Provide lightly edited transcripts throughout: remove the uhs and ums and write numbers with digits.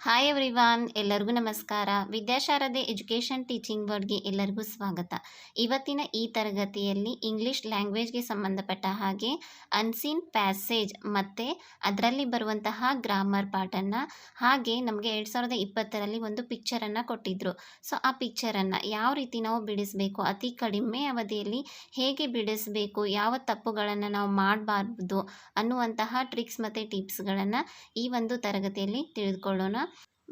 Hi everyone, ಎಲ್ಲರಿಗೂ ನಮಸ್ಕಾರ. Vidyasharade education teaching ವರ್ಡ್ಗೆ ಎಲ್ಲರಿಗೂ ಸ್ವಾಗತ. ಇವತ್ತಿನ ಈ ತರಗತಿಯಲ್ಲಿ ಇಂಗ್ಲಿಷ್ ಲ್ಯಾಂಗ್ವೇಜ್ಗೆ ಸಂಬಂಧಪಟ್ಟ ಹಾಗೆ ಅನ್ಸೀನ್ ಪ್ಯಾಸೇಜ್ ಮತ್ತು ಅದರಲ್ಲಿ ಬರುವಂತಹ ಗ್ರಾಮರ್ ಪಾರ್ಟನ್ನು, ಹಾಗೆ ನಮಗೆ 2020ರಲ್ಲಿ ಒಂದು ಪಿಕ್ಚರನ್ನು ಕೊಟ್ಟಿದ್ದರು. ಸೊ ಆ ಪಿಕ್ಚರನ್ನು ಯಾವ ರೀತಿ ನಾವು ಬಿಡಿಸಬೇಕು, ಅತಿ ಕಡಿಮೆ ಅವಧಿಯಲ್ಲಿ ಹೇಗೆ ಬಿಡಿಸಬೇಕು, ಯಾವ ತಪ್ಪುಗಳನ್ನು ನಾವು ಮಾಡಬಾರ್ದು ಅನ್ನುವಂತಹ ಟ್ರಿಕ್ಸ್ ಮತ್ತು ಟಿಪ್ಸ್ಗಳನ್ನು ಈ ಒಂದು ತರಗತಿಯಲ್ಲಿ ತಿಳಿದುಕೊಳ್ಳೋಣ.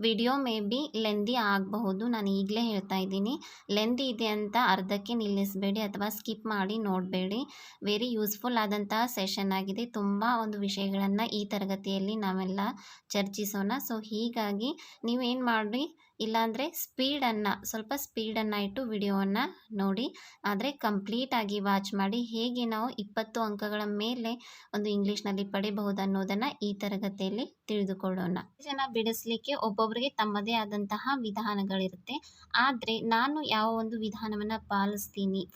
ವಿಡಿಯೋ ಮೇ ಬಿ ಲೆಂದಿ ಆಗಬಹುದು, ನಾನು ಈಗಲೇ ಹೇಳ್ತಾ ಇದ್ದೀನಿ. ಲೆಂದಿ ಇದೆ ಅಂತ ಅರ್ಧಕ್ಕೆ ನಿಲ್ಲಿಸಬೇಡಿ ಅಥವಾ ಸ್ಕಿಪ್ ಮಾಡಿ ನೋಡಬೇಡಿ. ವೆರಿ ಯೂಸ್ಫುಲ್ ಆದಂತಹ ಸೆಷನ್ ಆಗಿದೆ. ತುಂಬ ಒಂದು ವಿಷಯಗಳನ್ನು ಈ ತರಗತಿಯಲ್ಲಿ ನಾವೆಲ್ಲ ಚರ್ಚಿಸೋಣ. ಸೊ ಹೀಗಾಗಿ ನೀವೇನು ಮಾಡಿ, ಇಲ್ಲಾಂದರೆ ಸ್ವಲ್ಪ ಸ್ಪೀಡನ್ನು ಇಟ್ಟು ವಿಡಿಯೋವನ್ನು ನೋಡಿ, ಆದರೆ ಕಂಪ್ಲೀಟಾಗಿ ವಾಚ್ ಮಾಡಿ. ಹೇಗೆ ನಾವು 20 ಅಂಕಗಳ ಮೇಲೆ ಒಂದು ಇಂಗ್ಲೀಷ್ನಲ್ಲಿ ಪಡಿಬಹುದು ಅನ್ನೋದನ್ನು ಈ ತರಗತಿಯಲ್ಲಿ ತಿಳಿದುಕೊಳ್ಳೋಣ. ಜನ ಬಿಡಿಸ್ಲಿಕ್ಕೆ ಒಬ್ಬೊಬ್ಬರಿಗೆ ತಮ್ಮದೇ ಆದಂತಹ ವಿಧಾನಗಳಿರುತ್ತೆ. ಆದರೆ ನಾನು ಯಾವ ಒಂದು ವಿಧಾನವನ್ನು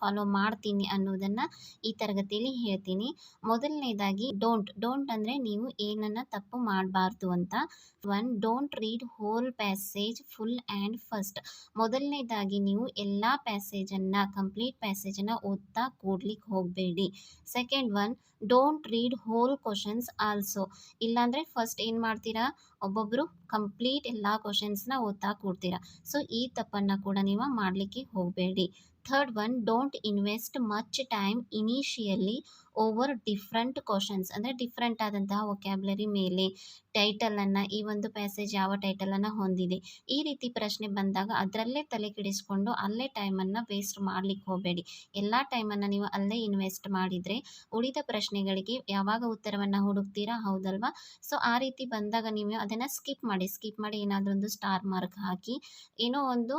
ಫಾಲೋ ಮಾಡ್ತೀನಿ ಅನ್ನೋದನ್ನು ಈ ತರಗತಿಯಲ್ಲಿ ಹೇಳ್ತೀನಿ. ಮೊದಲನೇದಾಗಿ ಡೋಂಟ್ ಅಂದರೆ ನೀವು ಏನನ್ನು ತಪ್ಪು ಮಾಡಬಾರ್ದು ಅಂತ. Don't read whole passage full and first. ಮೊದಲನೇದಾಗಿ ನೀವು ಎಲ್ಲ ಕಂಪ್ಲೀಟ್ ಪ್ಯಾಸೇಜನ್ನು ಓದ್ತಾ ಕೂಡ್ಲಿಕ್ಕೆ ಹೋಗಬೇಡಿ. Second don't read whole questions also. ಇಲ್ಲಾಂದರೆ ಫಸ್ಟ್ ಏನು ಮಾಡ್ತೀರಾ, ಒಬ್ಬೊಬ್ಬರು ಕಂಪ್ಲೀಟ್ ಎಲ್ಲ ಕ್ವಶನ್ಸ್ನ ಓದ್ತಾ ಕೂಡ್ತೀರಾ. ಸೊ ಈ ತಪ್ಪನ್ನು ಕೂಡ ನೀವು ಮಾಡಲಿಕ್ಕೆ ಹೋಗಬೇಡಿ. Third don't invest much time initially over different questions. ಅಂದರೆ ಡಿಫ್ರೆಂಟ್ ಆದಂತಹ ವೊಕ್ಯಾಬ್ಲರಿ ಮೇಲೆ, ಟೈಟಲನ್ನು, ಈ ಒಂದು ಪ್ಯಾಸೇಜ್ ಯಾವ ಟೈಟಲನ್ನು ಹೊಂದಿದೆ, ಈ ರೀತಿ ಪ್ರಶ್ನೆ ಬಂದಾಗ ಅದರಲ್ಲೇ ತಲೆ ಕೆಡಿಸ್ಕೊಂಡು ಅಲ್ಲೇ ಟೈಮನ್ನು ವೇಸ್ಟ್ ಮಾಡಲಿಕ್ಕೆ ಹೋಗಬೇಡಿ. ಎಲ್ಲ ಟೈಮನ್ನು ನೀವು ಅಲ್ಲೇ ಇನ್ವೆಸ್ಟ್ ಮಾಡಿದರೆ ಉಳಿದ ಪ್ರಶ್ನೆಗಳಿಗೆ ಯಾವಾಗ ಉತ್ತರವನ್ನು ಹುಡುಕ್ತೀರಾ, ಹೌದಲ್ವಾ? ಸೊ ಆ ರೀತಿ ಬಂದಾಗ ನೀವು ಅದನ್ನು ಸ್ಕಿಪ್ ಮಾಡಿ ಏನಾದರೂ ಒಂದು ಸ್ಟಾರ್ ಮಾರ್ಕ್ ಹಾಕಿ, ಏನೋ ಒಂದು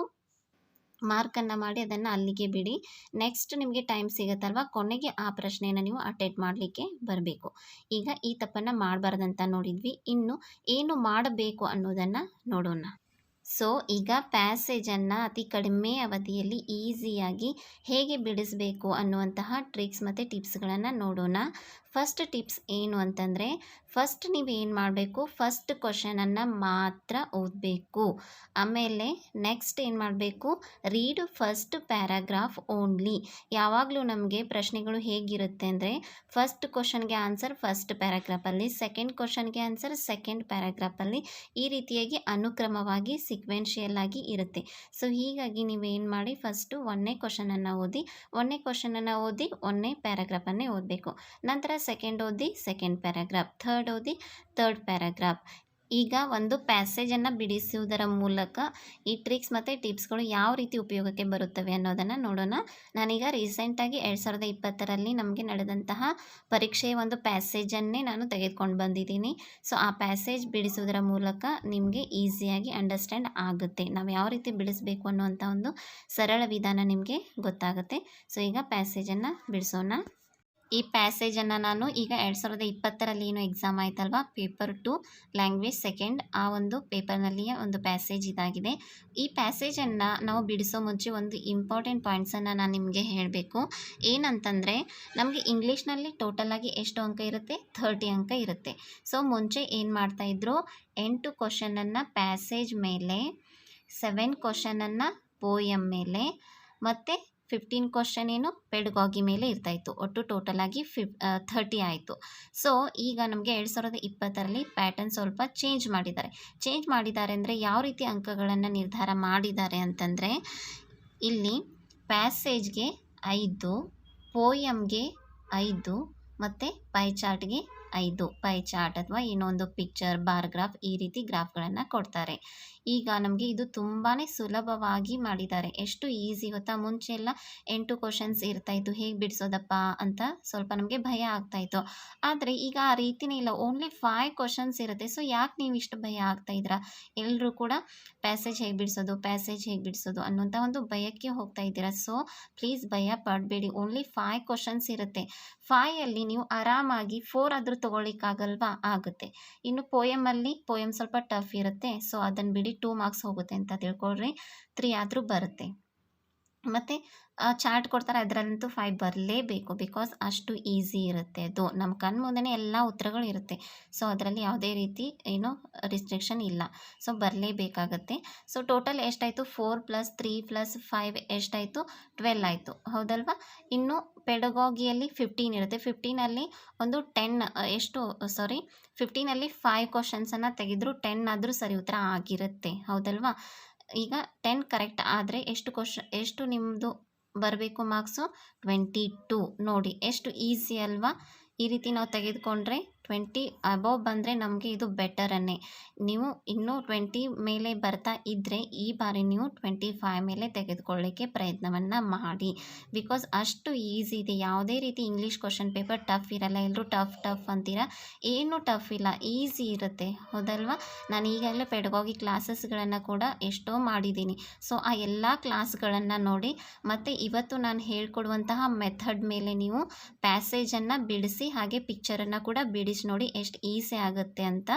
ಮಾರ್ಕನ್ನು ಮಾಡಿ ಅದನ್ನು ಅಲ್ಲಿಗೆ ಬಿಡಿ. ನೆಕ್ಸ್ಟ್ ನಿಮಗೆ ಟೈಮ್ ಸಿಗುತ್ತಲ್ವ, ಕೊನೆಗೆ ಆ ಪ್ರಶ್ನೆಯನ್ನು ನೀವು ಅಟೆಂಡ್ ಮಾಡಲಿಕ್ಕೆ ಬರಬೇಕು. ಈಗ ಈ ತಪ್ಪನ್ನು ಮಾಡಬಾರ್ದಂತ ನೋಡಿದ್ವಿ. ಇನ್ನು ಏನು ಮಾಡಬೇಕು ಅನ್ನೋದನ್ನು ನೋಡೋಣ. ಸೊ ಈಗ ಪ್ಯಾಸೇಜನ್ನು ಅತಿ ಕಡಿಮೆ ಅವಧಿಯಲ್ಲಿ ಈಸಿಯಾಗಿ ಹೇಗೆ ಬಿಡಿಸಬೇಕು ಅನ್ನುವಂತಹ ಟ್ರಿಕ್ಸ್ ಮತ್ತು ಟಿಪ್ಸ್ಗಳನ್ನು ನೋಡೋಣ. ಫಸ್ಟ್ ಟಿಪ್ಸ್ ಏನು ಅಂತಂದರೆ, ಫಸ್ಟ್ ನೀವು ಏನು ಮಾಡಬೇಕು, ಫಸ್ಟ್ ಕ್ವಶನನ್ನು ಮಾತ್ರ ಓದಬೇಕು. ಆಮೇಲೆ ನೆಕ್ಸ್ಟ್ ಏನು ಮಾಡಬೇಕು, ರೀಡ್ ಫಸ್ಟ್ ಪ್ಯಾರಾಗ್ರಾಫ್ ಓನ್ಲಿ. ಯಾವಾಗಲೂ ನಮಗೆ ಪ್ರಶ್ನೆಗಳು ಹೇಗಿರುತ್ತೆ ಅಂದರೆ, ಫಸ್ಟ್ ಕ್ವಶನ್ಗೆ ಆನ್ಸರ್ ಫಸ್ಟ್ ಪ್ಯಾರಾಗ್ರಾಫಲ್ಲಿ, ಸೆಕೆಂಡ್ ಕ್ವಶನ್ಗೆ ಆನ್ಸರ್ ಸೆಕೆಂಡ್ ಪ್ಯಾರಾಗ್ರಾಫಲ್ಲಿ, ಈ ರೀತಿಯಾಗಿ ಅನುಕ್ರಮವಾಗಿ ಸಿಕ್ವೆನ್ಷಿಯಲ್ ಆಗಿ ಇರುತ್ತೆ. ಸೊ ಹೀಗಾಗಿ ನೀವೇನು ಮಾಡಿ, ಫಸ್ಟು ಒಂದನೇ ಕ್ವಶನನ್ನು ಓದಿ ಒಂದನೇ ಪ್ಯಾರಾಗ್ರಾಫನ್ನೇ ಓದಬೇಕು. ನಂತರ ಸೆಕೆಂಡ್ ಓದಿ ಸೆಕೆಂಡ್ ಪ್ಯಾರಾಗ್ರಾಫ್, ಥರ್ಡ್ ಓದಿ ಥರ್ಡ್ ಪ್ಯಾರಾಗ್ರಾಫ್. ಈಗ ಒಂದು ಪ್ಯಾಸೇಜನ್ನು ಬಿಡಿಸುವುದರ ಮೂಲಕ ಈ ಟ್ರಿಕ್ಸ್ ಮತ್ತು ಟಿಪ್ಸ್ಗಳು ಯಾವ ರೀತಿ ಉಪಯೋಗಕ್ಕೆ ಬರುತ್ತವೆ ಅನ್ನೋದನ್ನು ನೋಡೋಣ. ನಾನೀಗ ರೀಸೆಂಟಾಗಿ 2020ರಲ್ಲಿ ನಮಗೆ ನಡೆದಂತಹ ಪರೀಕ್ಷೆಯ ಒಂದು ಪ್ಯಾಸೇಜನ್ನೇ ನಾನು ತೆಗೆದುಕೊಂಡು ಬಂದಿದ್ದೀನಿ. ಸೊ ಆ ಪ್ಯಾಸೇಜ್ ಬಿಡಿಸುವುದರ ಮೂಲಕ ನಿಮಗೆ ಈಸಿಯಾಗಿ ಅಂಡರ್ಸ್ಟ್ಯಾಂಡ್ ಆಗುತ್ತೆ. ನಾವು ಯಾವ ರೀತಿ ಬಿಡಿಸಬೇಕು ಅನ್ನುವಂಥ ಒಂದು ಸರಳ ವಿಧಾನ ನಿಮಗೆ ಗೊತ್ತಾಗುತ್ತೆ. ಸೊ ಈಗ ಪ್ಯಾಸೇಜನ್ನು ಬಿಡಿಸೋಣ. ಈ ಪ್ಯಾಸೇಜನ್ನು ನಾನು ಈಗ 2020ರಲ್ಲಿ ಏನು ಎಕ್ಸಾಮ್ ಆಯ್ತಲ್ವ, ಪೇಪರ್ 2 ಲ್ಯಾಂಗ್ವೇಜ್ ಸೆಕೆಂಡ್, ಆ ಒಂದು ಪೇಪರ್ನಲ್ಲಿಯ ಒಂದು ಪ್ಯಾಸೇಜ್ ಇದಾಗಿದೆ. ಈ ಪ್ಯಾಸೇಜನ್ನು ನಾವು ಬಿಡಿಸೋ ಮುಂಚೆ ಒಂದು ಇಂಪಾರ್ಟೆಂಟ್ ಪಾಯಿಂಟ್ಸನ್ನು ನಾನು ನಿಮಗೆ ಹೇಳಬೇಕು. ಏನಂತಂದರೆ, ನಮಗೆ ಇಂಗ್ಲೀಷ್ನಲ್ಲಿ ಟೋಟಲಾಗಿ ಎಷ್ಟು ಅಂಕ ಇರುತ್ತೆ, 30 ಅಂಕ ಇರುತ್ತೆ. ಸೊ ಮುಂಚೆ ಏನು ಮಾಡ್ತಾಯಿದ್ರು, 8 ಕ್ವಶನನ್ನು ಪ್ಯಾಸೇಜ್ ಮೇಲೆ, 7 ಕ್ವಶನನ್ನು ಪೋಯಮ್ ಮೇಲೆ, ಮತ್ತು 15 ಕ್ವಶನ್ ಏನು ಪೆಡಗಾಗಿ ಮೇಲೆ ಇರ್ತಾಯಿತ್ತು. ಒಟ್ಟು ಟೋಟಲಾಗಿ 30 ಆಯಿತು. ಸೊ ಈಗ ನಮಗೆ 2020ರಲ್ಲಿ ಪ್ಯಾಟರ್ನ್ ಸ್ವಲ್ಪ ಚೇಂಜ್ ಮಾಡಿದ್ದಾರೆ ಅಂದರೆ ಯಾವ ರೀತಿ ಅಂಕಗಳನ್ನು ನಿರ್ಧಾರ ಮಾಡಿದ್ದಾರೆ ಅಂತಂದರೆ, ಇಲ್ಲಿ ಪ್ಯಾಸೇಜ್ಗೆ 5, ಪೋಯಮ್ಗೆ 5 ಮತ್ತು ಪೈ ಚಾರ್ಟ್ಗೆ 5. ಪೈ ಚಾರ್ಟ್ ಅಥವಾ ಏನೋ ಒಂದು ಪಿಕ್ಚರ್, ಬಾರ್ ಗ್ರಾಫ್, ಈ ರೀತಿ ಗ್ರಾಫ್ಗಳನ್ನು ಕೊಡ್ತಾರೆ. ಈಗ ನಮಗೆ ಇದು ತುಂಬಾ ಸುಲಭವಾಗಿ ಮಾಡಿದ್ದಾರೆ. ಎಷ್ಟು ಈಸಿ ಗೊತ್ತಾ. ಮುಂಚೆ ಎಲ್ಲ 8 ಕ್ವಶನ್ಸ್ ಇರ್ತಾಯಿತ್ತು, ಹೇಗೆ ಬಿಡಿಸೋದಪ್ಪ ಅಂತ ಸ್ವಲ್ಪ ನಮಗೆ ಭಯ ಆಗ್ತಾಯಿತ್ತು. ಆದರೆ ಈಗ ಆ ರೀತಿನೇ ಇಲ್ಲ, ಓನ್ಲಿ 5 ಕ್ವಶನ್ಸ್ ಇರುತ್ತೆ. ಸೊ ಯಾಕೆ ನೀವು ಇಷ್ಟು ಭಯ ಆಗ್ತಾಯಿದ್ದೀರಾ? ಎಲ್ಲರೂ ಕೂಡ ಪ್ಯಾಸೇಜ್ ಹೇಗೆ ಬಿಡಿಸೋದು ಅನ್ನೋಂಥ ಒಂದು ಭಯಕ್ಕೆ ಹೋಗ್ತಾ ಇದ್ದೀರಾ. ಸೊ ಪ್ಲೀಸ್ ಭಯ ಪಡಬೇಡಿ. ಓನ್ಲಿ 5 ಕ್ವಶನ್ಸ್ ಇರುತ್ತೆ. 5ಅಲ್ಲಿ ನೀವು ಆರಾಮಾಗಿ 4 ಆದರೂ ತೊಗೊಳ್ಳಿಕ್ಕಾಗಲ್ವಾ, ಆಗುತ್ತೆ. ಇನ್ನು ಪೋಯಮ್ ಸ್ವಲ್ಪ ಟಫ್ ಇರುತ್ತೆ. ಸೊ ಅದನ್ನು ಬಿಡಿ, 2 ಮಾರ್ಕ್ಸ್ ಹೋಗುತ್ತೆ ಅಂತ ತಿಳ್ಕೊಳ್ರಿ, 3 ಆದರೂ ಬರುತ್ತೆ. ಮತ್ತು ಚಾರ್ಟ್ ಕೊಡ್ತಾರೆ ಅದರಲ್ಲಂತೂ 5 ಬರಲೇಬೇಕು. ಬಿಕಾಸ್ ಅಷ್ಟು ಈಸಿ ಇರುತ್ತೆ ಅದು. ನಮ್ಮ ಕಣ್ಣು ಮುಂದೆನೇ ಎಲ್ಲ ಉತ್ತರಗಳು ಇರುತ್ತೆ. ಸೊ ಅದರಲ್ಲಿ ಯಾವುದೇ ರೀತಿ ಏನು ರಿಸ್ಟ್ರಿಕ್ಷನ್ ಇಲ್ಲ. ಸೊ ಬರಲೇಬೇಕಾಗತ್ತೆ. ಸೊ ಟೋಟಲ್ ಎಷ್ಟಾಯಿತು? 4 + 3 + 5 ಎಷ್ಟಾಯಿತು? 12 ಆಯಿತು. ಹೌದಲ್ವಾ? ಇನ್ನು ಪೆಡಗಾಗಿಯಲ್ಲಿ 15 ಇರುತ್ತೆ. 15ಅಲ್ಲಿ ಒಂದು 10 ಎಷ್ಟು 15ಅಲ್ಲಿ 5 ಕ್ವಶನ್ಸನ್ನು ತೆಗೆದರೂ 10 ಆದರೂ ಸರಿ ಉತ್ತರ ಆಗಿರುತ್ತೆ. ಹೌದಲ್ವಾ? ಈಗ 10 ಕರೆಕ್ಟ್ ಆದರೆ ಎಷ್ಟು ನಿಮ್ಮದು ಬರಬೇಕು ಮಾರ್ಕ್ಸು? 22. ನೋಡಿ ಎಷ್ಟು ಈಸಿ ಅಲ್ವಾ? ಈ ರೀತಿ ನಾವು ತೆಗೆದುಕೊಂಡ್ರೆ 20 ಅಬೋವ್ ಬಂದರೆ ನಮಗೆ ಇದು ಬೆಟರನ್ನೇ. ನೀವು ಇನ್ನೂ 20 ಮೇಲೆ ಬರ್ತಾ ಇದ್ದರೆ ಈ ಬಾರಿ ನೀವು 25 ಮೇಲೆ ತೆಗೆದುಕೊಳ್ಳಿಕ್ಕೆ ಪ್ರಯತ್ನವನ್ನು ಮಾಡಿ. ಬಿಕಾಸ್ ಅಷ್ಟು ಈಸಿ ಇದೆ. ಯಾವುದೇ ರೀತಿ ಇಂಗ್ಲೀಷ್ ಕ್ವಶನ್ ಪೇಪರ್ ಟಫ್ ಇರಲ್ಲ. ಎಲ್ಲರೂ ಟಫ್ ಅಂತೀರಾ, ಏನೂ ಟಫ್ ಇಲ್ಲ, ಈಸಿ ಇರುತ್ತೆ. ಹೌದಲ್ವಾ? ನಾನು ಈಗಾಗಲೇ ಪೆಡಗಾಗಿ ಕ್ಲಾಸಸ್ಗಳನ್ನು ಕೂಡ ಎಷ್ಟೋ ಮಾಡಿದ್ದೀನಿ. ಸೊ ಆ ಎಲ್ಲ ಕ್ಲಾಸ್ಗಳನ್ನು ನೋಡಿ ಮತ್ತು ಇವತ್ತು ನಾನು ಹೇಳ್ಕೊಡುವಂತಹ ಮೆಥಡ್ ಮೇಲೆ ನೀವು ಪ್ಯಾಸೇಜನ್ನು ಬಿಡಿಸಿ ಹಾಗೆ ಪಿಕ್ಚರನ್ನು ಕೂಡ ಬಿಡಿಸಿ ನೋಡಿ ಎಷ್ಟು ಈಸಿ ಆಗುತ್ತೆ ಅಂತ.